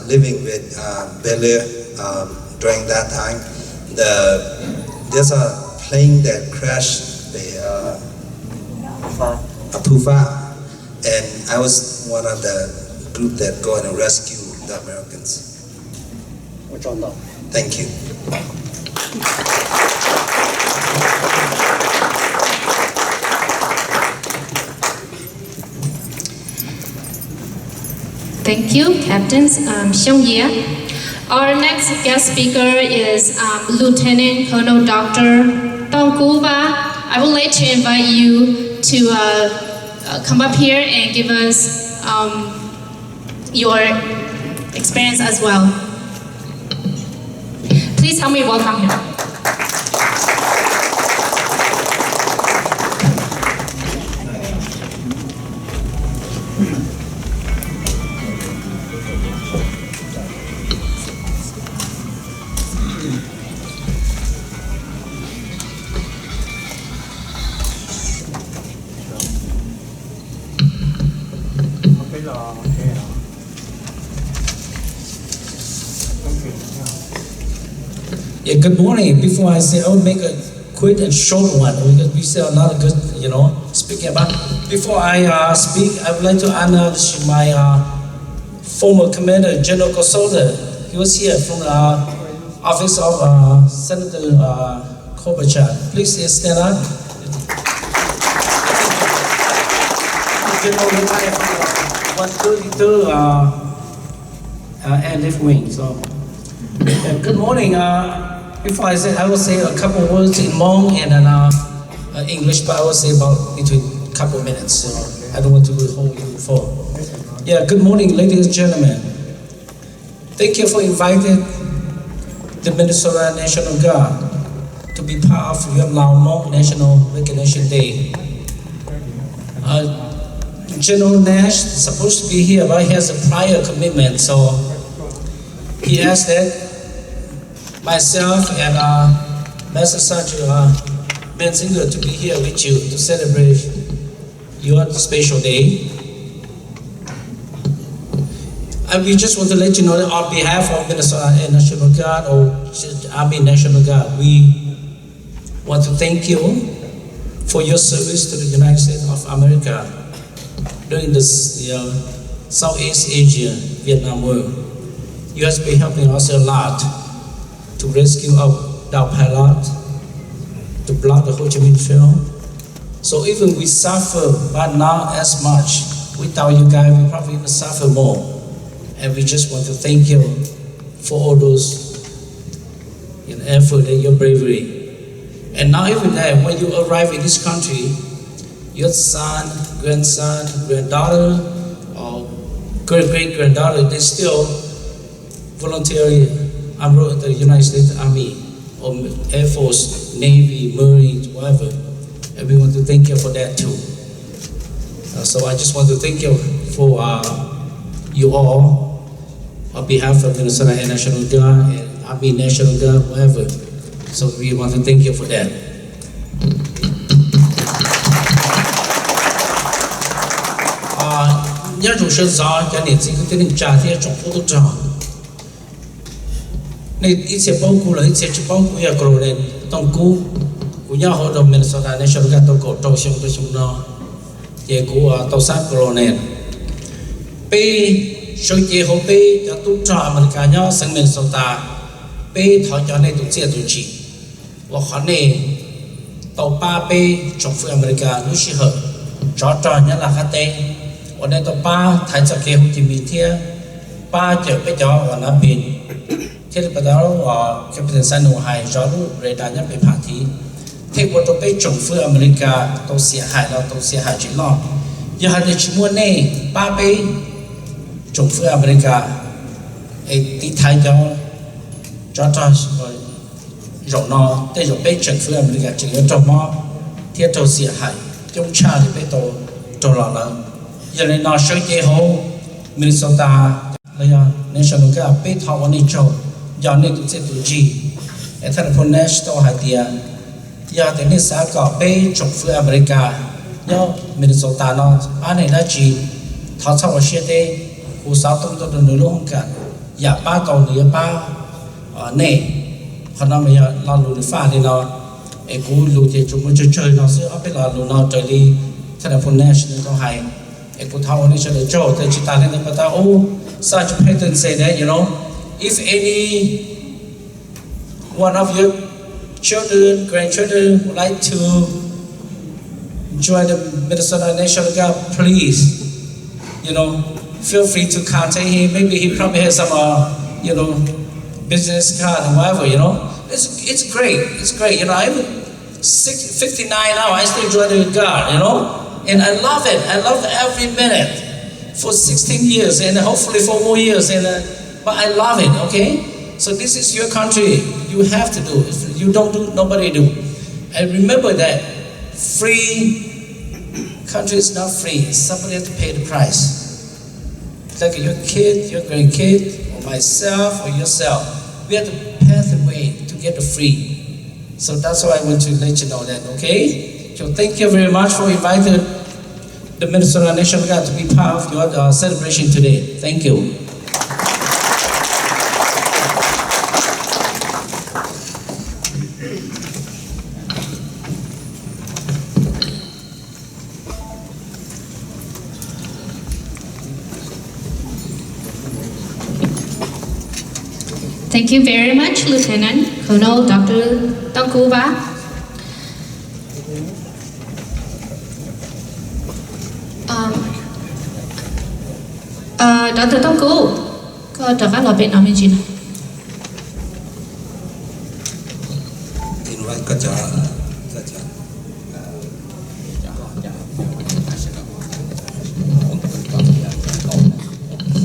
living with Belair. During that time, there's a plane that crashed, the Pufa, and I was one of the group that go and rescue the Americans. Thank you. Thank you, Captains Xiong Ye. Our next guest speaker is Lieutenant Colonel Dr. Dong Kuba. I would like to invite you to come up here and give us your experience as well. Please help me welcome him. Yeah, good morning. Before I say, I will make a quick and short one because we still not good, speaking about. Before I speak, I would like to acknowledge my former commander, General Kosoda. He was here from the office of Senator Kobacha. Please stand up. General retired from the 132 Airlift Wing. So, good morning. Before I say, I will say a couple words in Hmong and then English, but I will say about between a couple minutes. So I don't want to hold you for. Yeah, good morning, ladies and gentlemen. Thank you for inviting the Minnesota National Guard to be part of your Hmong National Recognition Day. General Nash is supposed to be here, but he has a prior commitment, so he asked that myself and Master Sergeant Benzinger to be here with you to celebrate your special day. And we just want to let you know that on behalf of Minnesota National Guard or Army National Guard, we want to thank you for your service to the United States of America during this Southeast Asia, Vietnam War. You have been helping us a lot to rescue our Dhau pilot, to block the Ho Chi Minh Trail. So even we suffer, but not as much. Without you guys, we probably even suffer more. And we just want to thank you for all those effort and your bravery. And not even that, when you arrive in this country, your son, grandson, granddaughter, or great-great-granddaughter, they still voluntarily enrolled in the United States Army or Air Force, Navy, Marines, whatever. And we want to thank you for that too. So I just want to thank you for you all on behalf of Minnesota National Guard and Army National Guard, whatever. So we want to thank you for that. Nhớ chủ sân gió cho nên chỉ có tên trả thì trong phố tôi tròn nên ít sẽ bao cú lấy sẽ chỉ bao cú ya cầu lên tông cú cú nhau hội đồng Minnesota National Guard tôi cổ trâu xong nó về cú tàu sát cầu lên pe số chế hộ pe cho tôi cho America nhau sang Minnesota pe thọ cho nên tôi chia tôi chỉ và khó này tàu ba pe trong phố America nó sẽ hợp cho nhớ là khá tệวันนี้ตัวป้าไทยจะเกี่ยวกับมีเที่ยป้าเจอไปจ่อวันนั้นเป็นที่เราไปแล้วว่าแคปิเตนซันโนไฮจ่อรู้เรดาร์ยังไปผ่าทีเทควันตัวไปจงฟื้นอเมริกาตัวเสียหายเราตัวเสียหายจีนล้ออย่าให้ชิมัวเน่ป้าไปจงฟื้นอเมริกาไอ้ที่ไทยจ่อหยอกนอแต่หยอกไปจงฟื้นอเมริกาจึงจะจ่อมอที่ตัวเสียหายจงชาที่ไปตัวหล่อเราgiờ này nó sẽ chế hậu Minnesota là National Guard biết họวันนี้โจgiờ này tụi sẽ tụi gì ở thành phố Nashville hay tiệt giờ thì này sẽ có bé trong phía America nhớ Minnesota nó anh này là gì họ sau đó sẽ đi khu sáu tung tôi đừng lưu không cả giờ ba cầu thì ba này họ nói bây giờ là lùi pha thì nó em cũng lùi thì chúng mình chơi nó sẽ ở bên là lùi nó chơi đi thành phố Nashville có hay put how on each other joke that you tell them, but oh, such pattern say that, you know, if any one of your children, grandchildren would like to join the Minnesota National Guard, please, you know, feel free to contact him. Maybe he probably has some, you know, business card or whatever, you know. It's great. It's great. You know, I'm 59 now. I still join the Guard, you know. And I love it. I love every minute for 16 years and hopefully for more years. But I love it, okay? So this is your country. You have to do. If you don't do, nobody do. And remember that free country is not free. Somebody has to pay the price. Like your kid, your grandkid, or myself, or yourself. We have to pave the way to get the free. So that's why I want to let you know that, okay? So thank you very much for inviting the Minnesota National Guard to be part of your celebration today. Thank you. Thank you very much, Lieutenant Colonel Dr. Tongkuba. Dr. Tongku, có trở phát lò bệnh nào bên chị nào?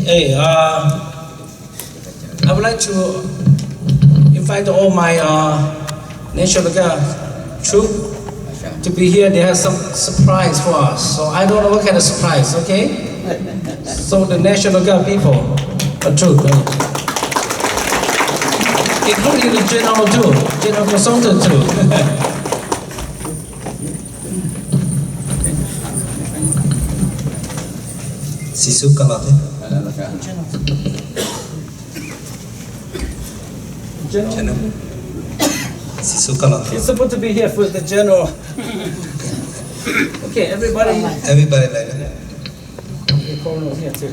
Hey, I would like to invite all my National Guard troops to be here. They have some surprise for us. So I don't know what kind of surprise, okay? So the National Guard people are true, including the General too, General Consultant too. Sisu kalate. General. Sisu kalate. He's supposed to be here for the General. Okay, everybody. Everybody like that. Here too.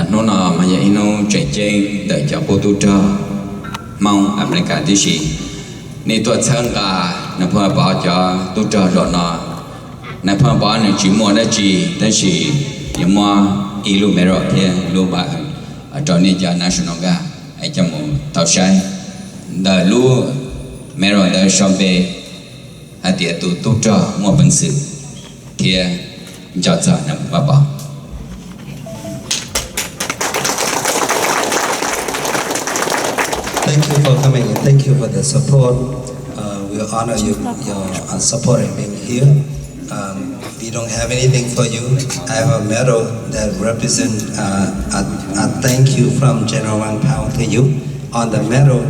Nó là mà vậy nó chạy trên để cho cô tu cho mong America tí gì nên tôi thân cả nó phải bảo cho tu cho rồi nó phải bảo nó chỉ mua đó chỉ đó chỉ nhưng mà ilu mẹ rồi thì lu bà ở trong này cho National Guard ai cho một tàu sai đời lu mẹ rồi đời xong về hạt tiền tu cho mua bằng sự kia chào chào năm baba. Thank you for coming and thank you for the support. We honor you, your support and being here. We don't have anything for you. I have a medal that represents a thank you from General Wang Pao to you. On the medal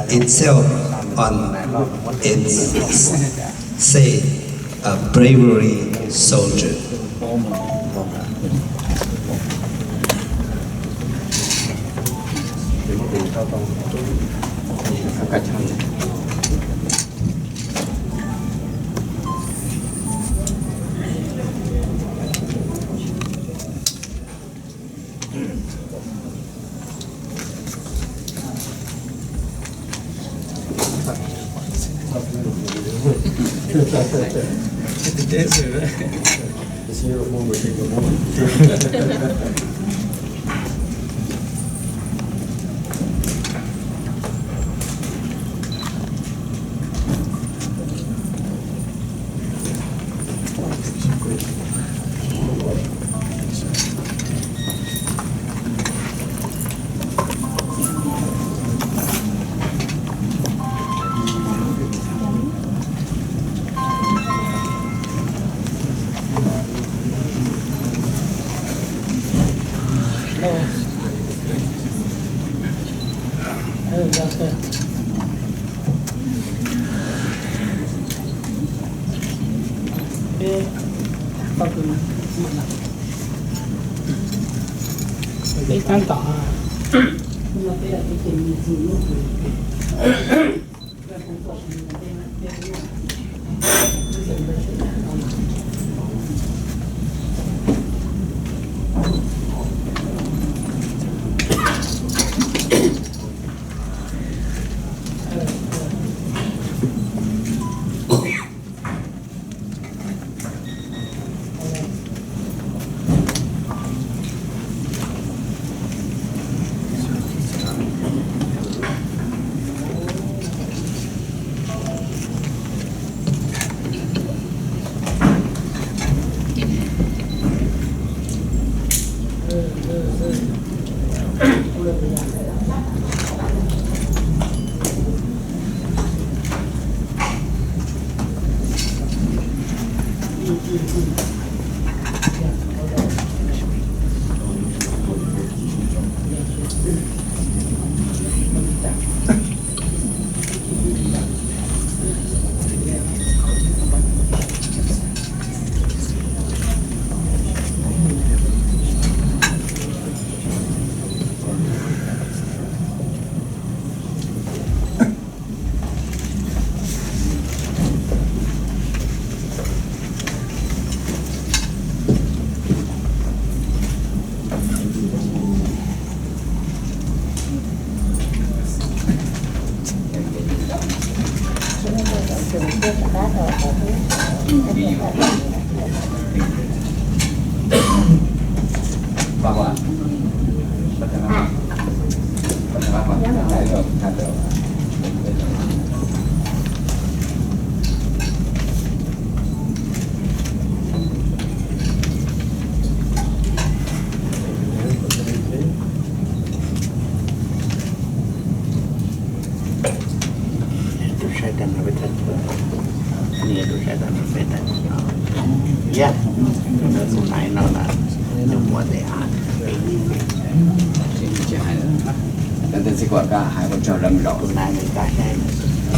itself, on it say a bravery soldier.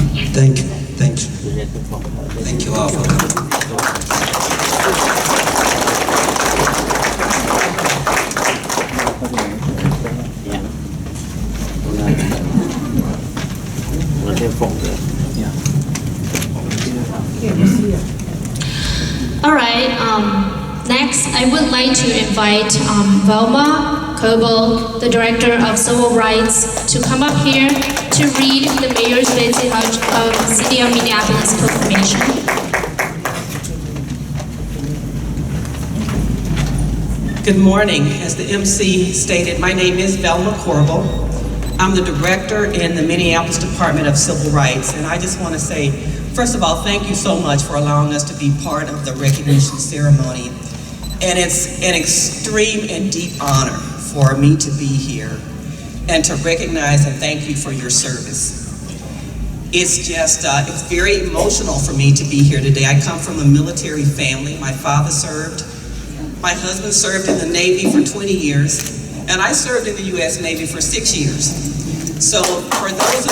Thank you. Thank you all for coming. All right. Next, I would like to invite Velma Kobo, the Director of Civil Rights, to come up here to read the Mayor's Message of City of Minneapolis Proclamation. Good morning. As the MC stated, my name is Velma Corbel. I'm the Director in the Minneapolis Department of Civil Rights, and I just want to say First of all, thank you so much for allowing us to be part of the recognition ceremony. And it's an extreme and deep honor for me to be here and to recognize and thank you for your service. It's just, it's very emotional for me to be here today. I come from a military family. My father served. My husband served in the Navy for 20 years. And I served in the U.S. Navy for 6 years. So for those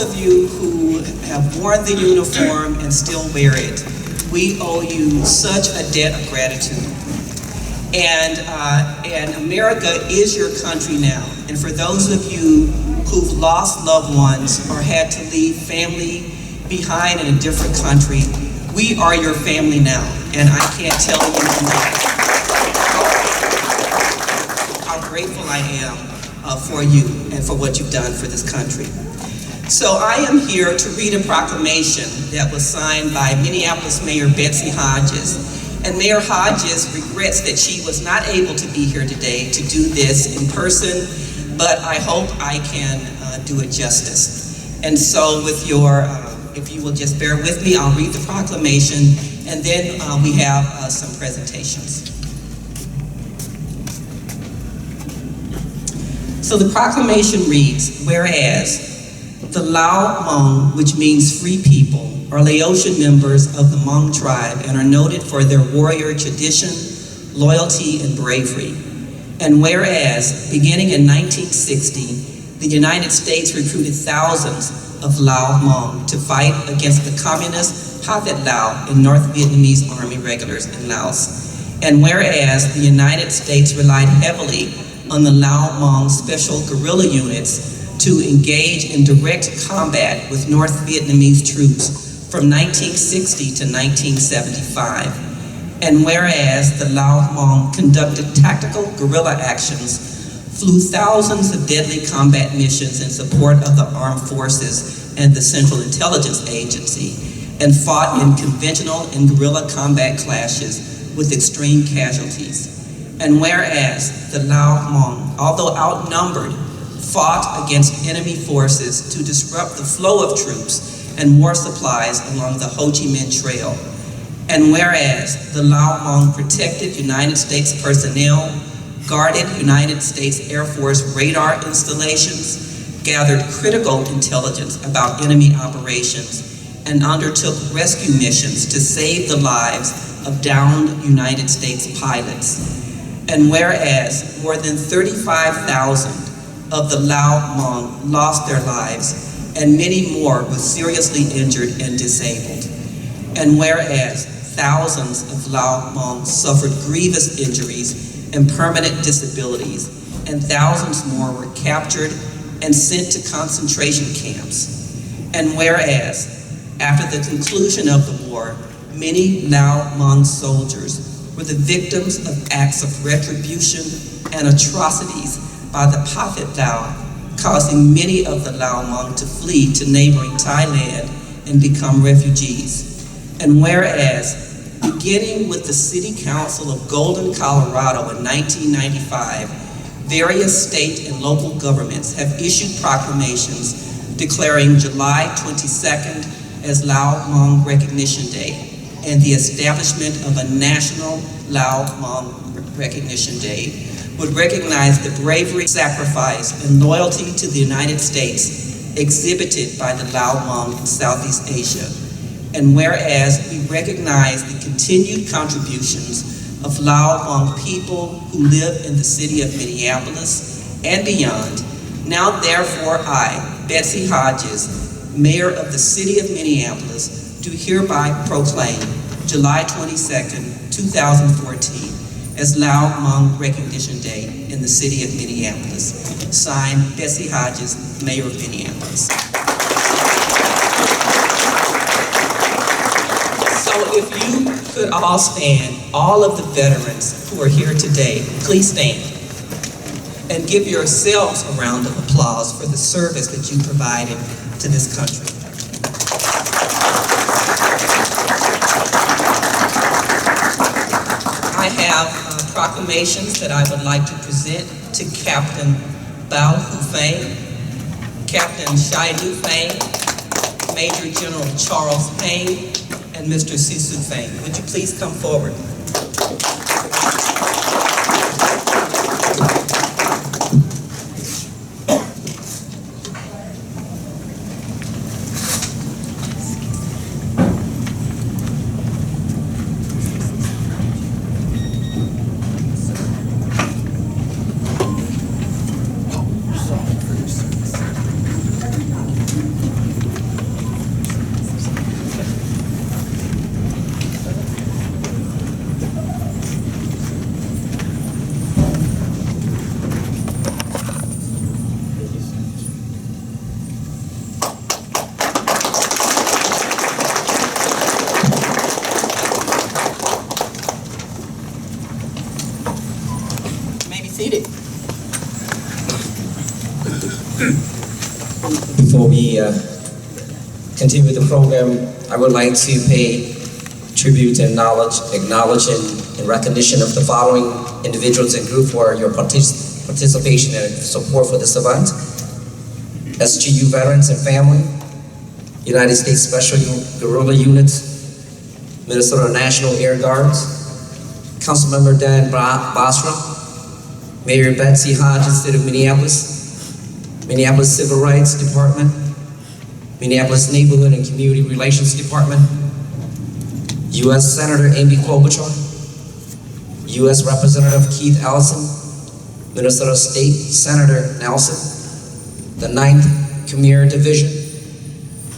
of you who have worn the uniform and still wear it, we owe you such a debt of gratitude. And America is your country now. And for those of you who've lost loved ones or had to leave family behind in a different country, we are your family now. And I can't tell you enough how grateful I am for you and for what you've done for this country. So I am here to read a proclamation that was signed by Minneapolis Mayor Betsy Hodges. And Mayor Hodges regrets that she was not able to be here today to do this in person, but I hope I can do it justice. And so with your, if you will just bear with me, I'll read the proclamation, and then we have some presentations. So the proclamation reads, whereas the Lao Hmong, which means free people, are Laotian members of the Hmong tribe and are noted for their warrior tradition, loyalty, and bravery. And whereas, beginning in 1960, the United States recruited thousands of Lao Hmong to fight against the communist Pathet Lao and North Vietnamese Army regulars in Laos. And whereas the United States relied heavily on the Lao Hmong special guerrilla units to engage in direct combat with North Vietnamese troops from 1960 to 1975. And whereas the Lao Hmong conducted tactical guerrilla actions, flew thousands of deadly combat missions in support of the armed forces and the Central Intelligence Agency, and fought in conventional and guerrilla combat clashes with extreme casualties. And whereas the Lao Hmong, although outnumbered, fought against enemy forces to disrupt the flow of troops and war supplies along the Ho Chi Minh Trail. And whereas the Lao Hmong protected United States personnel, guarded United States Air Force radar installations, gathered critical intelligence about enemy operations, and undertook rescue missions to save the lives of downed United States pilots. And whereas more than 35,000 of the Lao Hmong lost their lives, and many more were seriously injured and disabled. And whereas thousands of Lao Hmong suffered grievous injuries and permanent disabilities, and thousands more were captured and sent to concentration camps. And whereas, after the conclusion of the war, many Lao Hmong soldiers were the victims of acts of retribution and atrocities by the Pathet Lao, causing many of the Lao Hmong to flee to neighboring Thailand and become refugees. And whereas, beginning with the City Council of Golden, Colorado in 1995, various state and local governments have issued proclamations declaring July 22nd as Lao Hmong Recognition Day and the establishment of a National Lao Hmong Recognition Day would recognize the bravery, sacrifice, and loyalty to the United States exhibited by the Lao Hmong in Southeast Asia. And whereas we recognize the continued contributions of Lao Hmong people who live in the city of Minneapolis and beyond, now therefore I, Betsy Hodges, Mayor of the city of Minneapolis, do hereby proclaim July 22nd, 2014, as Lao Hmong Recognition Day in the city of Minneapolis. Signed, Betsy Hodges, Mayor of Minneapolis. So if you could all stand, all of the veterans who are here today, please stand and give yourselves a round of applause for the service that you provided to this country. I have proclamations that I would like to present to Captain Bao Hufeng, Captain Shai Nu Fang, Major General Charles Payne, and Mr. Sisu Fang. Would you please come forward? Before we continue with the program, I would like to pay tribute and acknowledge and recognition of the following individuals and groups for your participation and support for this event. SGU veterans and family, United States Special Guerrilla Units, Minnesota National Air Guards, Councilmember Dan Basra, Mayor Betsy Hodges, State of Minneapolis, Minneapolis Civil Rights Department, Minneapolis Neighborhood and Community Relations Department, U.S. Senator Amy Klobuchar, U.S. Representative Keith Ellison, Minnesota State Senator Nelson, the 9th Khmer Division,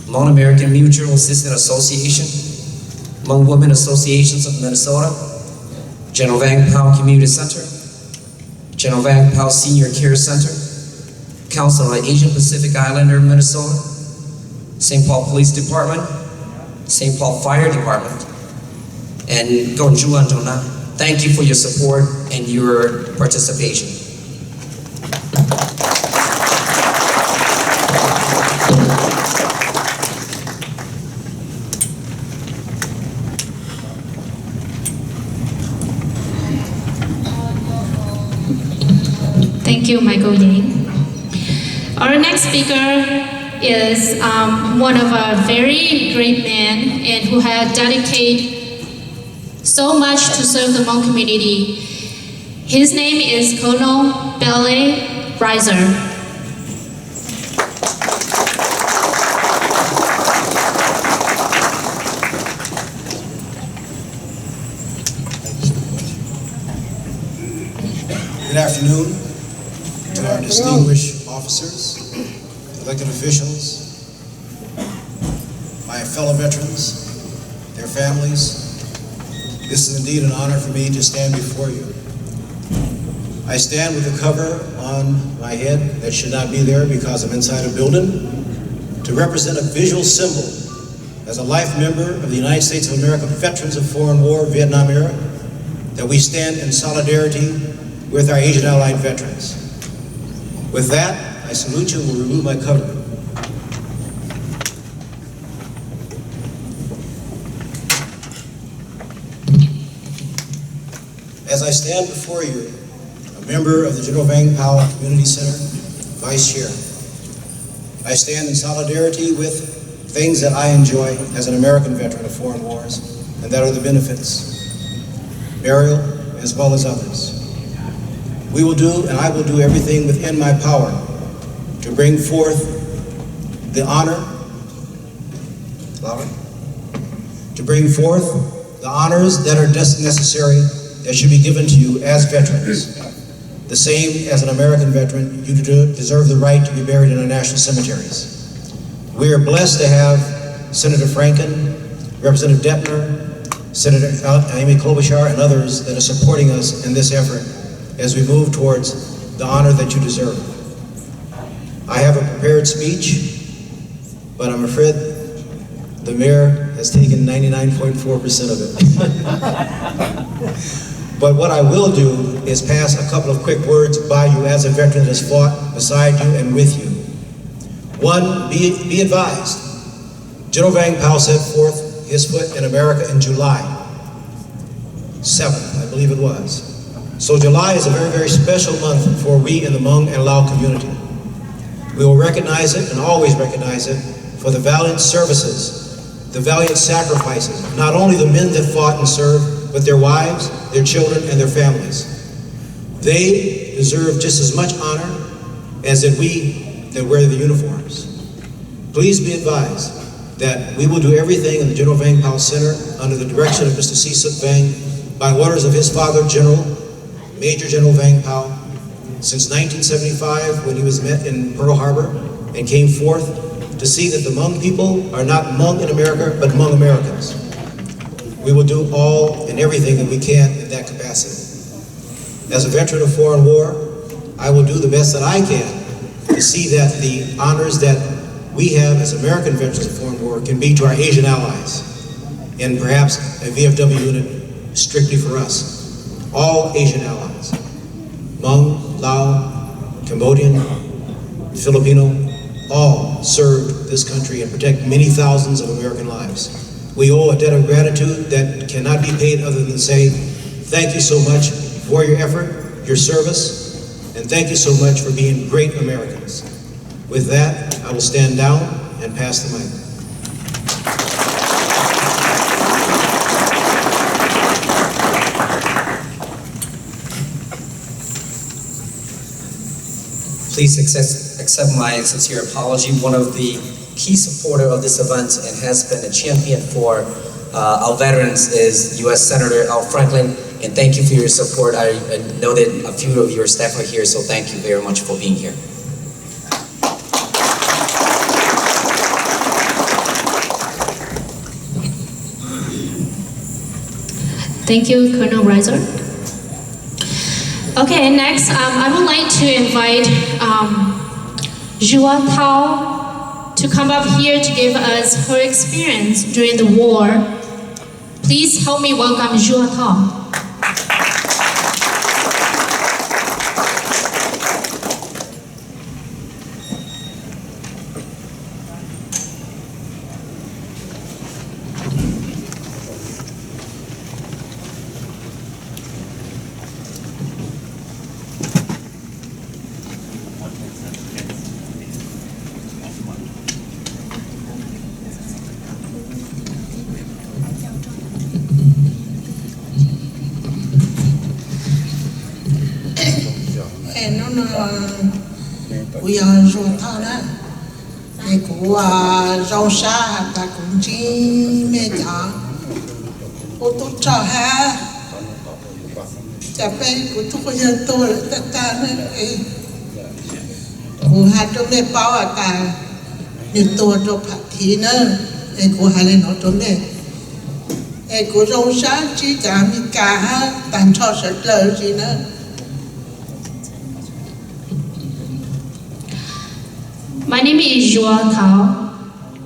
Hmong American Mutual Assistance Association, Hmong Women Associations of Minnesota, General Vang Pao Community Center, General Vang Pao Senior Care Center, Council of Asian Pacific Islander, Minnesota, St. Paul Police Department, St. Paul Fire Department, and Gonjua and Dona. Thank you for your support and your participation. Thank you, Michael Yang. Our next speaker is one of our very great men and who had dedicated so much to serve the Hmong community. His name is Colonel Bele Reiser. Good afternoon to our distinguished officers, elected officials, my fellow veterans, their families. This is indeed an honor for me to stand before you. I stand with a cover on my head that should not be there because I'm inside a building to represent a visual symbol as a life member of the United States of America Veterans of Foreign War, Vietnam era, that we stand in solidarity with our Asian allied veterans. With that, I salute you and will remove my cover. As I stand before you, a member of the General Vang Pao Community Center, Vice Chair, I stand in solidarity with things that I enjoy as an American veteran of foreign wars, and that are the benefits, burial, as well as others. We will do, and I will do everything within my power to bring forth the honor, to bring forth the honors that are necessary that should be given to you as veterans. The same as an American veteran, you deserve the right to be buried in our national cemeteries. We are blessed to have Senator Franken, Representative Deppner, Senator Amy Klobuchar, and others that are supporting us in this effort as we move towards the honor that you deserve. I have a prepared speech, but I'm afraid the mayor has taken 99.4% of it. But what I will do is pass a couple of quick words by you as a veteran that has fought beside you and with you. One, be advised. General Vang Pao set forth his foot in America in July 7th, I believe it was. So July is a very, very special month for we in the Hmong and Lao community. We will recognize it and always recognize it for the valiant services, the valiant sacrifices, not only the men that fought and served, but their wives, their children, and their families. They deserve just as much honor as did we that wear the uniforms. Please be advised that we will do everything in the General Vang Pao Center under the direction of Mr. Sisut Vang by orders of his father, Major General Vang Pao, since 1975 when he was met in Pearl Harbor and came forth to see that the Hmong people are not Hmong in America, but Hmong Americans. We will do all and everything that we can in that capacity. As a veteran of foreign war, I will do the best that I can to see that the honors that we have as American veterans of foreign war can be to our Asian allies, and perhaps a VFW unit strictly for us. All Asian allies, Hmong, Lao, Cambodian, Filipino, all served this country and protect many thousands of American lives. We owe a debt of gratitude that cannot be paid other than say, thank you so much for your effort, your service, and thank you so much for being great Americans. With that, I will stand down and pass the mic. Please accept my sincere apology. One of the key supporters of this event and has been a champion for our veterans is U.S. Senator Al Franklin, and thank you for your support. I know that a few of your staff are here, so thank you very much for being here. Thank you, Colonel Reiser. Okay, next, I would like to invite Dhau to come up here to give us her experience during the war. Please help me welcome Dhau. We are Zotana, Ekua Zosha, Takunji, Meta, Otocha, Japan, Kutuya Tor, Tatana, who had to make power time, Nito Patina, Ekuhalenotome, Ekuzosha, Chitamika, Tantosha Clergyna. My name is Dhau,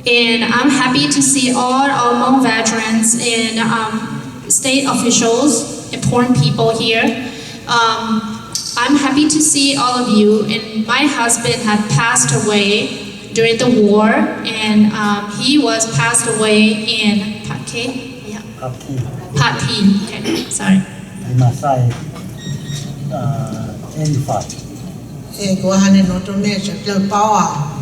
and I'm happy to see all our Hmong veterans and state officials, important people here. I'm happy to see all of you, and my husband had passed away during the war, and he was passed away in Patke? Yeah. Patpi. Okay, sorry. In Masai, 85. Go ahead and automation, the power.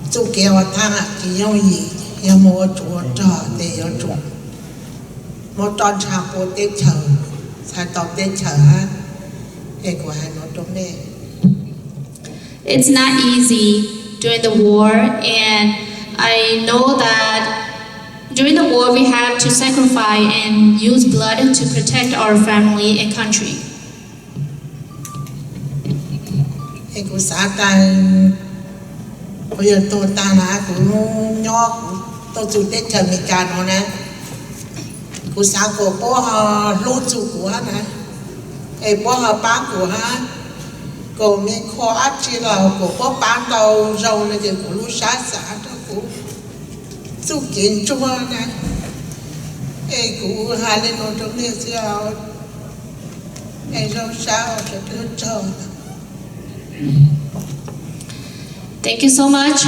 To give a tana to young more to water, they are true. Motor chapo, they tell, Sato, they tell her, go ahead and automate. It's not easy during the war, and I know that during the war we have to sacrifice and use blood to protect our family and country. Go Satan. Bây giờ tôi ta là cũng nhóc tôi chủ tết chờ mình cả nó nè của sao của bố lô chủ của nè ấy bố bán của ha của mình khó áp chỉ là của bố bán đầu rau này thì của lú sát xã đó của chủ kiến chua nè ấy của hai lên nó trong này sao ấy rau sao sẽ được cho. Thank you so much.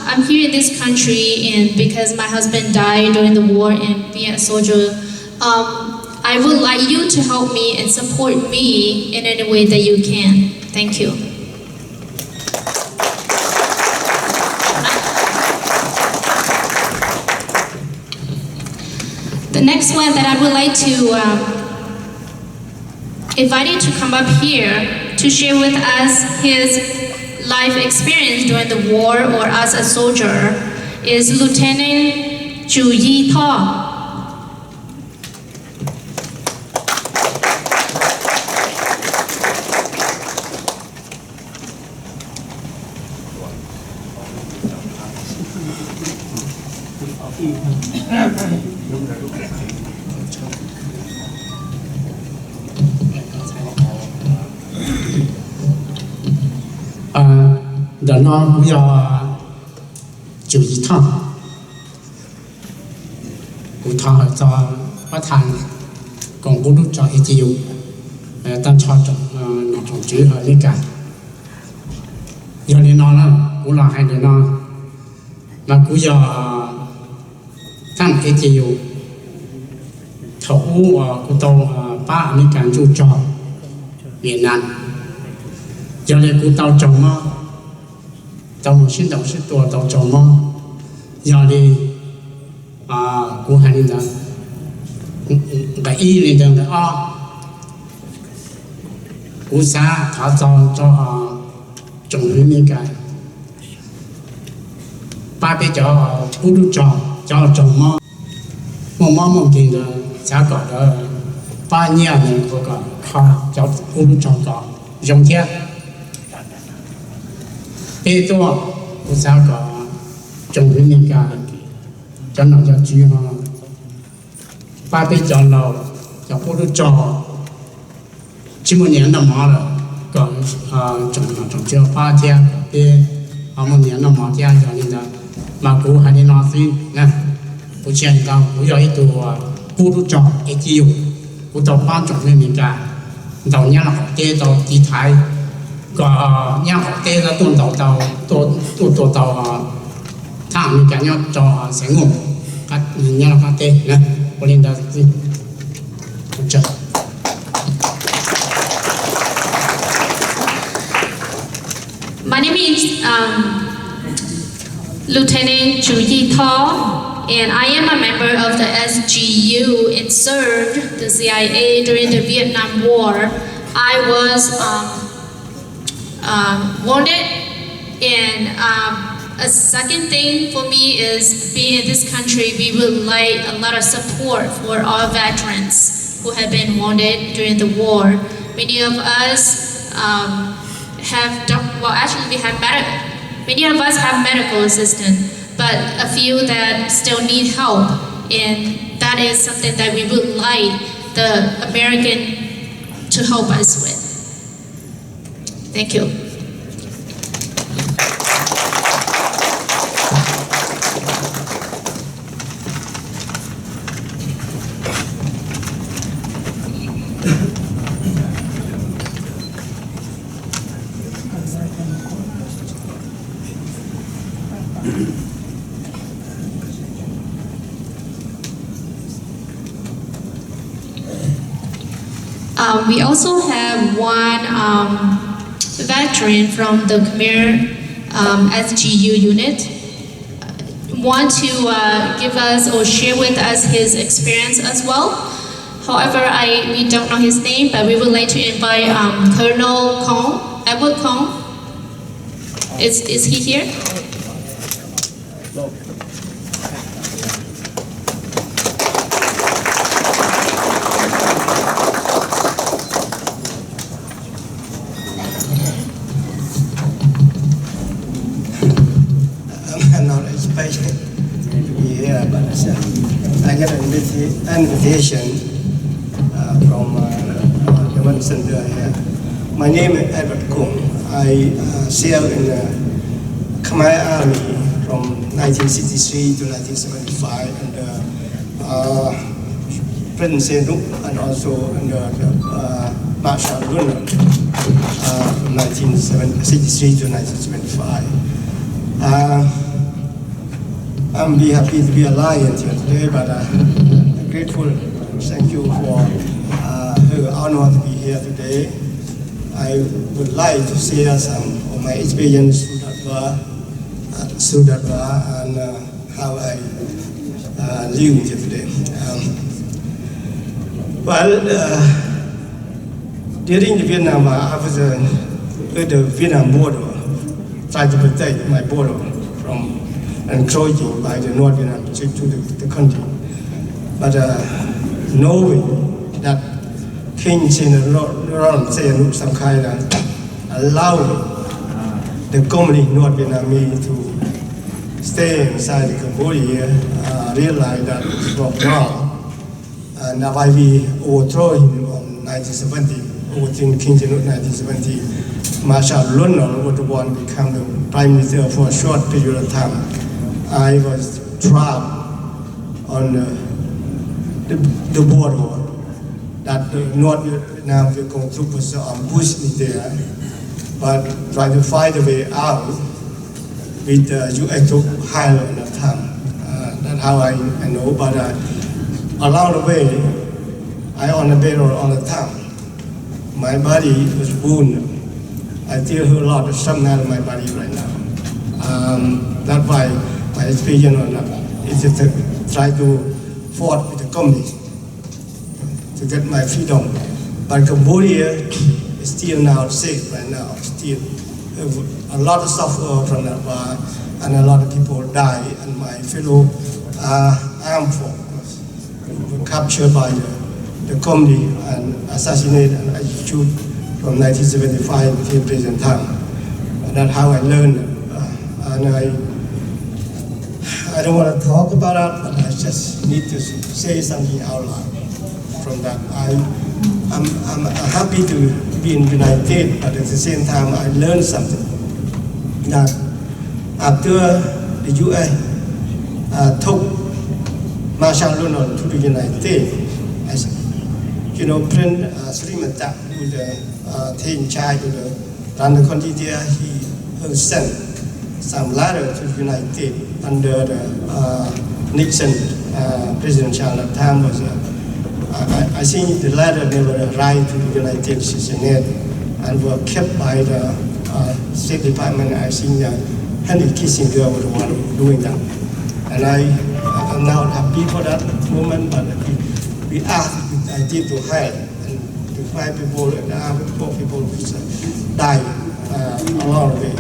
I'm here in this country, and because my husband died during the war and being a soldier, I would like you to help me and support me in any way that you can. Thank you. The next one that I would like to invite you to come up here to share with us his life experience during the war or as a soldier is Lieutenant Xyooj. Đó nó cũng do chủ gì thằng cũng thằng ở cho bắt thằng còn cũng đút cho ít chiều tăng cho trồng chữ ở đây cả do nên nó cũng là hai đứa nó mà cũng do thằng ít chiều thấu của tôi ba mấy cái chú trò miền Nam do nên cũng tao trồng mà tao một xin đầu xin tua tao trồng mà giờ đi cũng hay nên là cái y lên đường là cũng xa thả cho trồng những cái ba bé cho cũng được cho trồng mà một kiện là giá cả đó ba nhà này có cả kho cho cũng được trồng cả dùng thế bé to cũng giá cả trồng những cái cho nó cho chú mà ba bé cho nó cho cũng được trồng chỉ một年了嘛了，搞种叫八天，别我们年了嘛天叫你的，嘛古还得拿水呢，不见到不要一多，古都找一只有，古到帮种的人家，到年了好跌到地台，个年好跌了多到他们家要找成功，年了好跌呢，我领导是这。My name is Lieutenant Xyooj, and I am a member of the SGU and served the CIA during the Vietnam War. I was wounded, and a second thing for me is being in this country, we would like a lot of support for our veterans who have been wounded during the war. Many of us many of us have medical assistance, but a few that still need help, and that is something that we would like the American to help us with. Thank you. We also have one veteran from the Khmer SGU unit want to give us or share with us his experience as well. However, we don't know his name, but we would like to invite Colonel Koom, Edward Koom. Is he here? I get an invitation from the one center here. My name is Edward Koom. I served in the Khmer Army from 1963 to 1975 under Prince Sihanouk and also under Marshal Lund from 1963 to 1975. I'm really happy to be alive here today, but I'm grateful. Thank you for the honor to be here today. I would like to share some of my experience through that and how I live here today. Well, during the Vietnam War, I was at the Vietnam border, trying to protect my border from encroaching by the North Vietnam to the country. But knowing that King Sihanouk some kind allowed the communist North Vietnamese to stay inside Cambodia, realized that it was wrong. And now we overthrow him in 1970, overthrew King Sihanouk in 1970. Marshal Lon was the one to become the prime minister for a short period of time. I was trapped on the border that the North Vietnam Vietcong troops was ambushed me there, but try to find a way out with the U.S. troop higher at that time. That's how I know, but along the way, I on the bed on the town. My body was wounded. I still have a lot of shrapnel in my body right now. That's why my experience on that is to try to fight with the communists to get my freedom. But Cambodia is still now safe right now. Still, a lot of suffer from that war, and a lot of people die, and my fellow armed forces were captured by the communist and assassinated and executed from 1975 till present time. And that's how I learned it. And I don't want to talk about that, but I just need to say something out loud from that. I'm happy to be in the United States, but at the same time I learned something. That after the U.S. took Marshal Lon to the United States, Prince Srimata, who the in charge of the country there, he sent some letter to the United States under the Nixon presidential at the time. Was I think the letter never arrived to the United States Senate and were kept by the State Department. I think Henry Kissinger was the one doing that, and I'm now happy for that moment. But we asked the idea to help and to find people and the armed people who died along the way.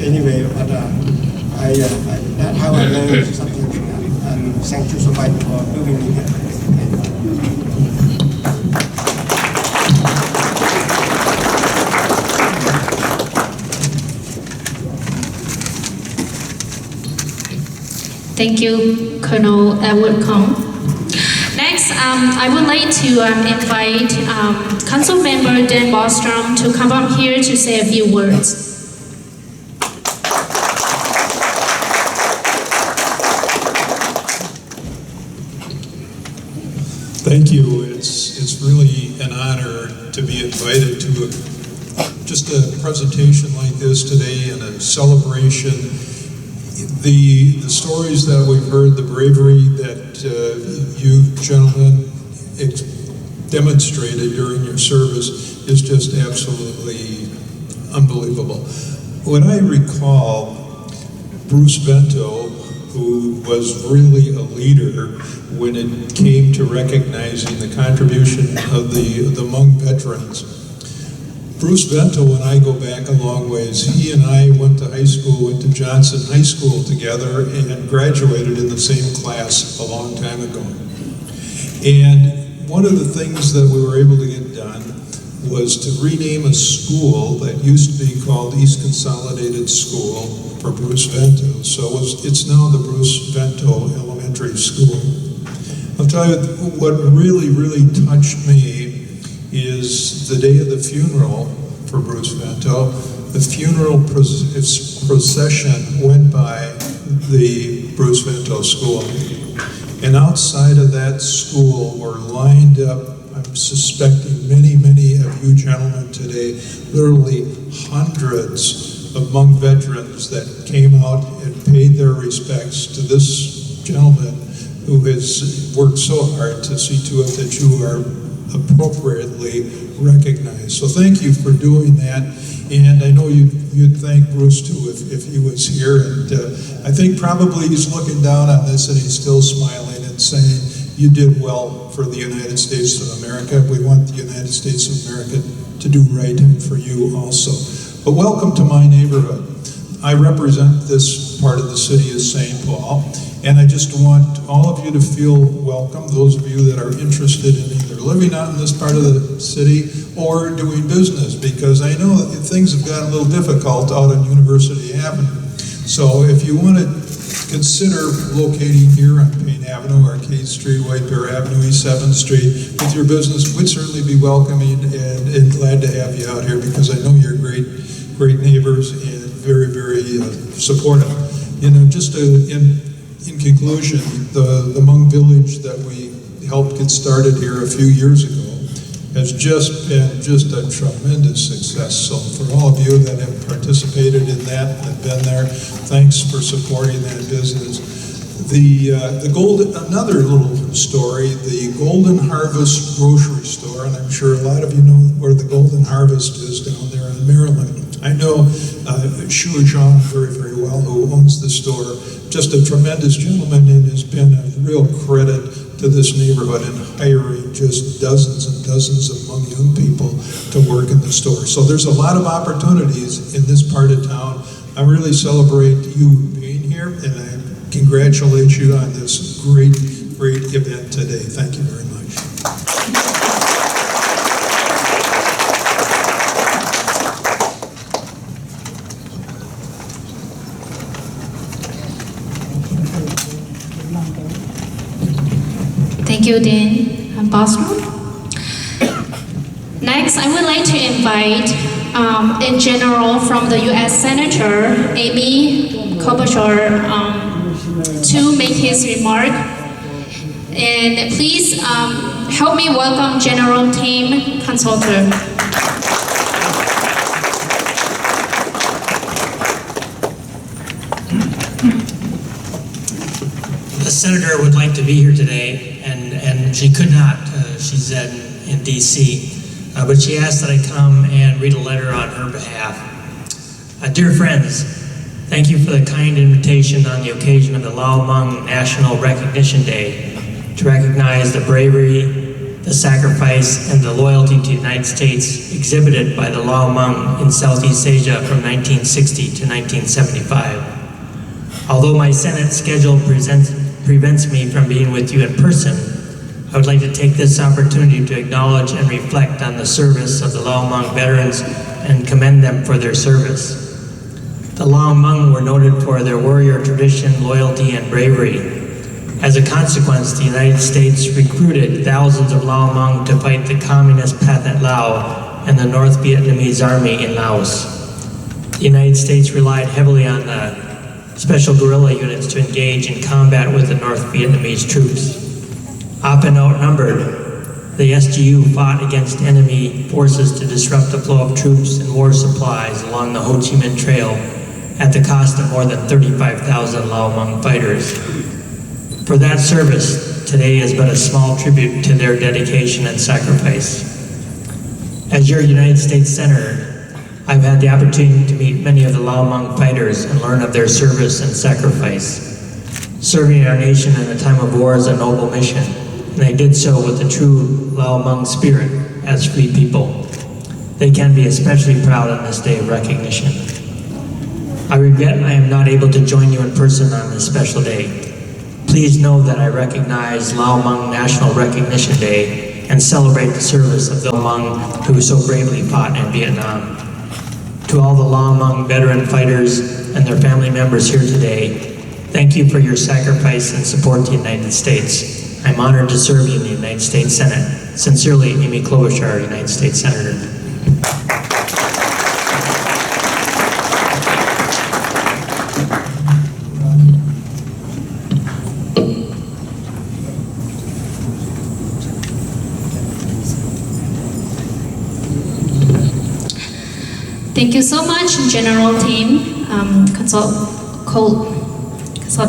Anyway, but that's how I learned something from that. And thank you so much for having me here. Thank you, Colonel Edward Kong. Next, I would like to invite Council Member Dan Bostrom to come up here to say a few words. Thank you. It's really an honor to be invited to just a presentation like this today and a celebration. The stories that we've heard, the bravery that you gentlemen demonstrated during your service is just absolutely unbelievable. When I recall Bruce Bento, who was really a leader when it came to recognizing the contribution of the Hmong veterans. Bruce Bento and I go back a long ways. He and I went to high school, went to Johnson High School together and graduated in the same class a long time ago. And one of the things that we were able to get done was to rename a school that used to be called East Consolidated School for Bruce Bento. So it's now the Bruce Bento Elementary School. I'll tell you what really, really touched me is the day of the funeral for Bruce Bento. The funeral procession went by the Bruce Bento School. And outside of that school were lined up, I'm suspecting many, many of you gentlemen today, literally hundreds of Hmong veterans that came out and paid their respects to this gentleman who has worked so hard to see to it that you are appropriately recognized. So thank you for doing that. And I know you'd thank Bruce too if he was here. And I think probably he's looking down on this and he's still smiling and saying, you did well for the United States of America. We want the United States of America to do right for you also. But welcome to my neighborhood. I represent this part of the city of St. Paul, and I just want all of you to feel welcome, those of you that are interested in either living out in this part of the city or doing business, because I know that things have gotten a little difficult out on University Avenue. So if you want to consider locating here on Payne Avenue, Arcade Street, White Bear Avenue, East 7th Street with your business, we'd certainly be welcoming and glad to have you out here, because I know you're great neighbors and very, very supportive. You know, just in conclusion, the Hmong village that we helped get started here a few years ago has just been a tremendous success. So for all of you that have participated in that and have been there, thanks for supporting that business. Another little story, the Golden Harvest grocery store, and I'm sure a lot of you know where the Golden Harvest is down there in Maryland. I know Xyooj very, very well, who owns the store. Just a tremendous gentleman, and has been a real credit to this neighborhood in hiring just dozens and dozens of Hmong young people to work in the store. So there's a lot of opportunities in this part of town. I really celebrate you being here, and I congratulate you on this great event today. Thank you very much. Thank you, Dean Boston. Next, I would like to invite in general from the U.S. Senator Amy Klobuchar to make his remark. And please help me welcome General Team Consultant. The senator would like to be here today, and she could not. She's in D.C., but she asked that I come and read a letter on her behalf. Dear friends, thank you for the kind invitation on the occasion of the Lao Hmong National Recognition Day to recognize the bravery, the sacrifice, and the loyalty to the United States exhibited by the Lao Hmong in Southeast Asia from 1960 to 1975. Although my Senate schedule prevents me from being with you in person, I would like to take this opportunity to acknowledge and reflect on the service of the Lao Hmong veterans and commend them for their service. The Lao Hmong were noted for their warrior tradition, loyalty, and bravery. As a consequence, the United States recruited thousands of Lao Hmong to fight the Communist Pathet Lao and the North Vietnamese Army in Laos. The United States relied heavily on the special guerrilla units to engage in combat with the North Vietnamese troops. Often outnumbered, the SGU fought against enemy forces to disrupt the flow of troops and war supplies along the Ho Chi Minh Trail at the cost of more than 35,000 Lao Hmong fighters. For that service, today is but a small tribute to their dedication and sacrifice. As your United States Senator, I've had the opportunity to meet many of the Lao Hmong fighters and learn of their service and sacrifice. Serving our nation in a time of war is a noble mission, and they did so with the true Lao Hmong spirit as free people. They can be especially proud on this day of recognition. I regret I am not able to join you in person on this special day. Please know that I recognize Lao Hmong National Recognition Day and celebrate the service of the Hmong who so bravely fought in Vietnam. To all the Lao Hmong veteran fighters and their family members here today, thank you for your sacrifice and support to the United States. I'm honored to serve you in the United States Senate. Sincerely, Amy Klobuchar, United States Senator. Thank you so much, General Team Consultant.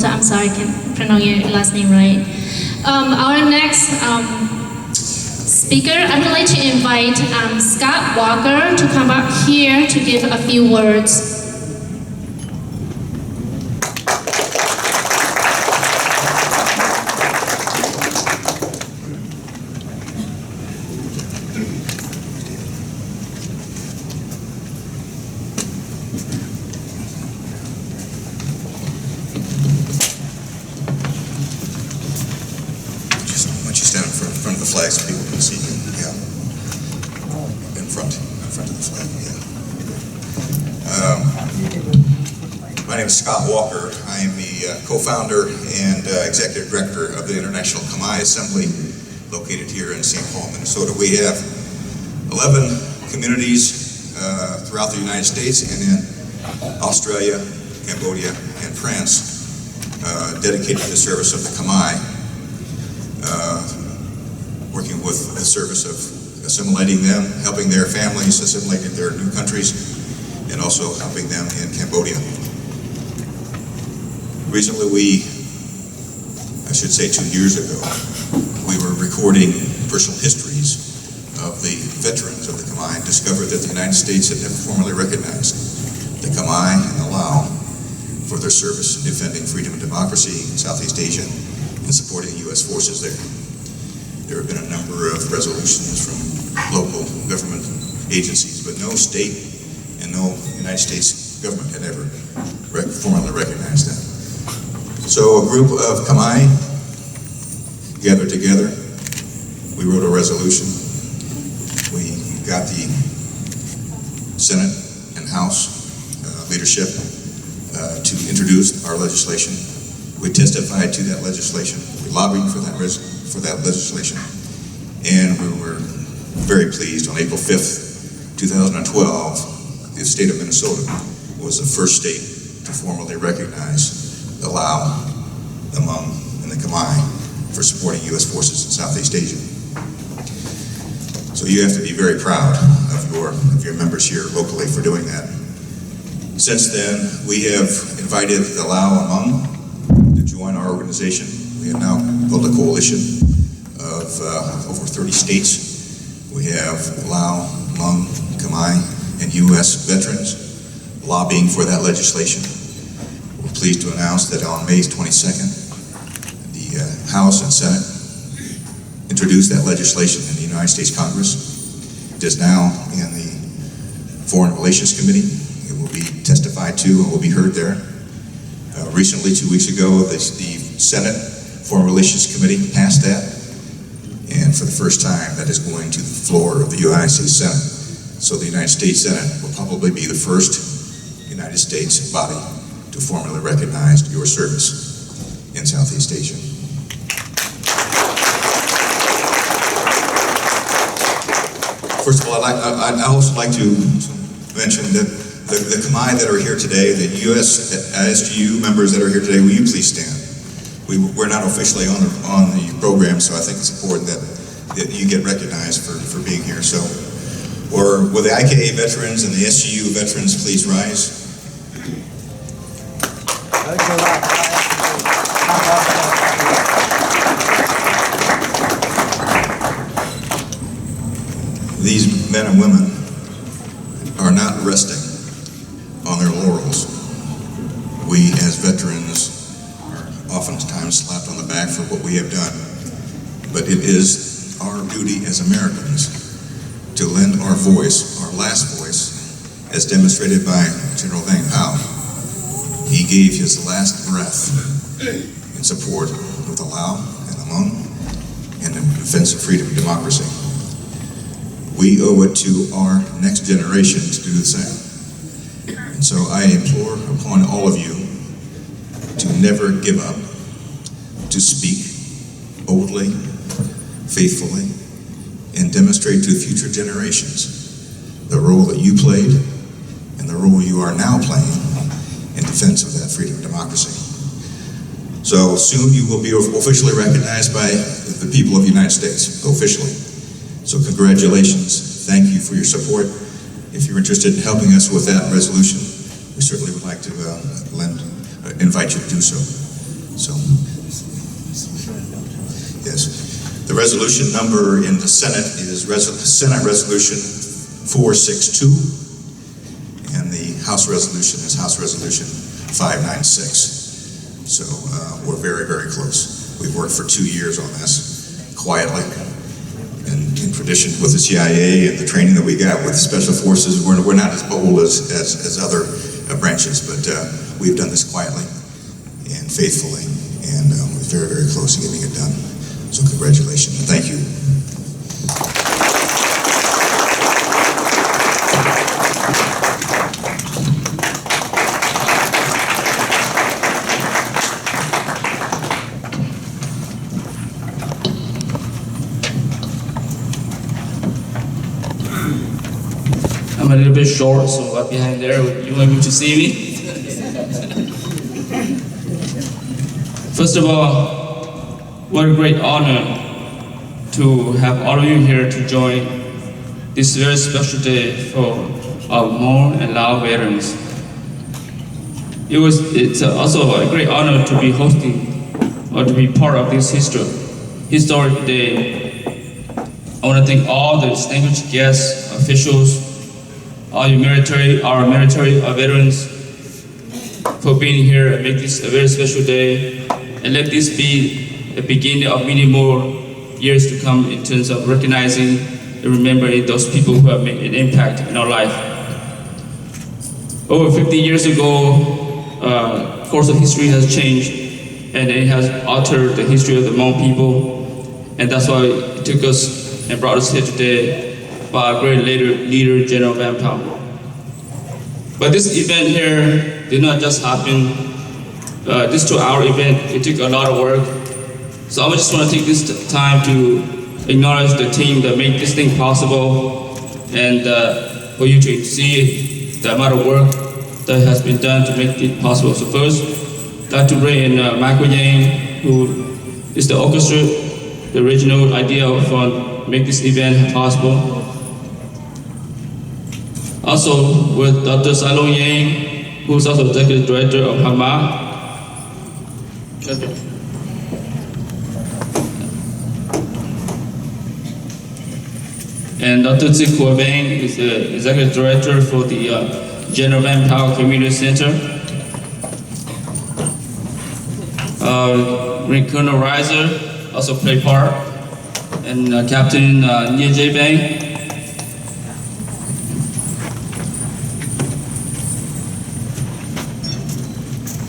I'm sorry, I can't pronounce your last name right. Our next speaker, I would like to invite Scott Walker to come up here to give a few words. flag so people can see you. Yeah. In front of the flag, yeah. My name is Scott Walker. I am the co-founder and executive director of the International Khmer Assembly, located here in St. Paul, Minnesota. We have 11 communities throughout the United States and in Australia, Cambodia, and France, dedicated to the service of the Khmer, working with the service of assimilating them, helping their families assimilate in their new countries, and also helping them in Cambodia. Recently, I should say 2 years ago, we were recording personal histories of the veterans of the Khmer and discovered that the United States had never formally recognized the Khmer and the Lao for their service in defending freedom and democracy in Southeast Asia and supporting U.S. forces there. There have been a number of resolutions from local government agencies, but no state and no United States government had ever formally recognized that. So a group of Khmer gathered together. We wrote a resolution. We got the Senate and House leadership to introduce our legislation. We testified to that legislation. We lobbied for that legislation, and we were very pleased. On April 5th, 2012, the state of Minnesota was the first state to formally recognize the Lao, the Hmong, and the Khmer for supporting U.S. forces in Southeast Asia. So you have to be very proud of your members here locally for doing that. Since then, we have invited the Lao and Hmong to join our organization. We have now built a coalition of over 30 states. We have Lao, Hmong, Khmer, and U.S. veterans lobbying for that legislation. We're pleased to announce that on May 22nd, the House and Senate introduced that legislation in the United States Congress. It is now in the Foreign Relations Committee. It will be testified to and will be heard there. Recently, 2 weeks ago, the Senate Foreign Relations Committee passed that, and for the first time, that is going to the floor of the United States Senate. So the United States Senate will probably be the first United States body to formally recognize your service in Southeast Asia. First of all, I'd also like to mention that the Khmer that are here today, the U.S. SGU members that are here today, will you please stand? We're not officially on the program, so I think it's important that you get recognized for being here. So, or will the IKA veterans and the SGU veterans please rise? These men and women are not resting on their laurels. We as veterans are oftentimes slapped on the back for what we have done, but it is our duty as Americans to lend our voice, our last voice, as demonstrated by General Vamkhom. He gave his last breath in support of the Lao and the Hmong and in defense of freedom and democracy. We owe it to our next generation to do the same. And so I implore upon all of you to never give up, to speak boldly, faithfully, and demonstrate to future generations the role that you played and the role you are now playing in defense of that freedom and democracy. So soon you will be officially recognized by the people of the United States, officially. So congratulations, thank you for your support. If you're interested in helping us with that resolution, we certainly would like to invite you to do so. So, yes. The resolution number in the Senate is Senate Resolution 462, and the House resolution is House Resolution 596. So we're very, very close. We've worked for 2 years on this, quietly. And in tradition with the CIA and the training that we got with the Special Forces, we're not as bold as other branches, but we've done this quietly and faithfully, and we're very, very close to getting it done. So congratulations, and thank you. I'm a little bit short, so up behind there, you want me to see me? First of all, what a great honor to have all of you here to join this very special day for our Hmong and Lao veterans. It's also a great honor to be hosting or to be part of this historic day. I want to thank all the distinguished guests, officials, our military veterans for being here and make this a very special day. And let this be the beginning of many more years to come in terms of recognizing and remembering those people who have made an impact in our life. Over 50 years ago, course of history has changed and it has altered the history of the Hmong people. And that's why it took us and brought us here today by our great leader, General Vamkhom. But this event here did not just happen. This 2-hour event, it took a lot of work. So I just want to take this time to acknowledge the team that made this thing possible and for you to see the amount of work that has been done to make it possible. So first, I'd like to bring in Michael Yang, who is the orchestra, the original idea of make this event possible. Also with Dr. Salong Yang, who is also Executive Director of Hmong. And Dr. Txhua is the Executive Director for the General Manpower Community Center. Colonel Reiser also played part, and Captain Neeb.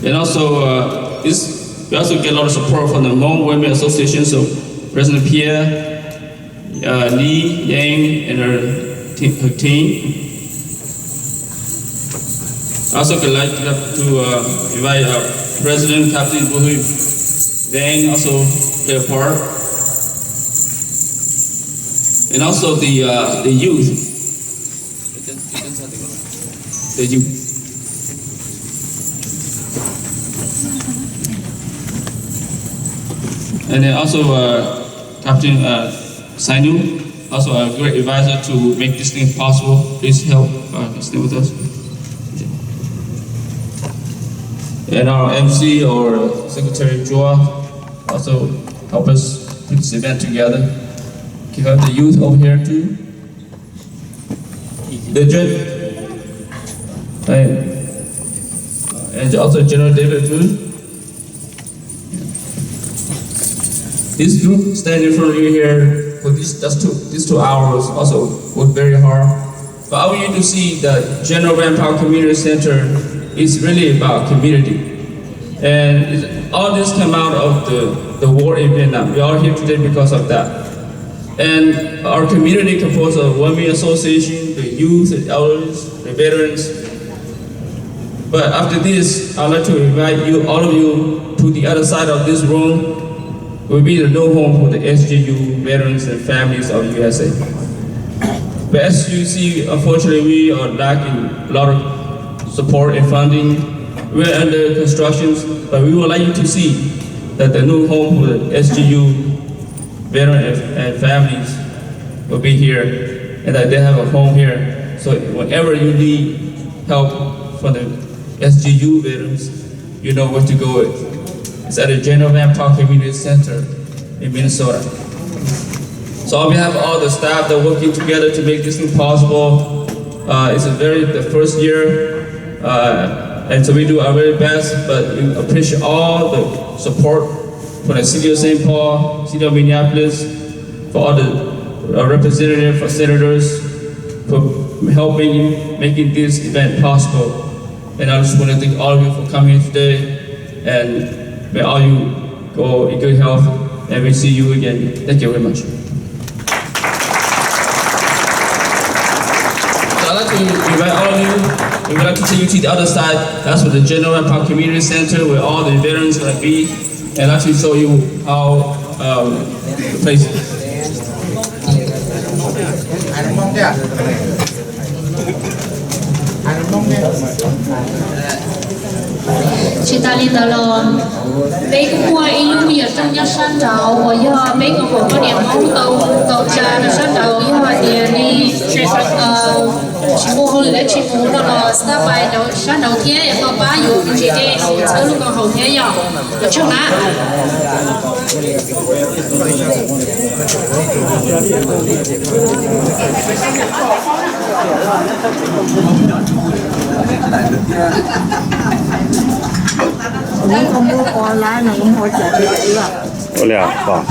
And also, we also get a lot of support from the Hmong Women Association, so President Pierre, Lee Yang, and her team. I also would like to invite President Captain Buhui Vang also play a part. And also the youth. The youth. And then also Captain Sainu, also a great advisor to make this thing possible. Please help stay with us. And our MC or Secretary Txhua also help us put this event together. You have the youth over here too. The judge. And also General David too. This group standing in front of you here for these 2 hours also worked very hard. But I want you to see that General Manpower Community Center is really about community. And all this came out of the war in Vietnam. We are here today because of that. And our community composed of Women Association, the youth, the elders, the veterans. But after this, I'd like to invite you, all of you, to the other side of this room. Will be the new home for the SGU veterans and families of USA. But as you see, unfortunately, we are lacking a lot of support and funding. We're under construction, but we would like you to see that the new home for the SGU veterans and families will be here, and that they have a home here. So whenever you need help from the SGU veterans, you know where to go with. It's at the General Manpower Community Center in Minnesota. So on behalf of all the staff that are working together to make this thing possible, it's the first year, and so we do our very best, but we appreciate all the support from the City of St. Paul, City of Minneapolis, for all the representatives, for senators, for helping making this event possible. And I just want to thank all of you for coming here today, and may all you go in good health, and we'll see you again. Thank you very much. I'd like to invite all of you. We would like to take you to the other side. That's where the General Manpower Community Center, where all the veterans are going to be. And I'd like to show you how the place is. Chị ta lên đó là bé cũng mua in lúc bây giờ trong nhà sáng đầu và do bé cũng có điểm mong tàu trà nó sáng đầu do tiền đi chỉ mua hồi lấy chỉ mua đó là start by đầu sáng đầu thế và tàu ba dùng chỉ để chơi lúc còn hậu thế giờ được chưa nè không mua online là không hỗ trợ được ạ. Olha, ó.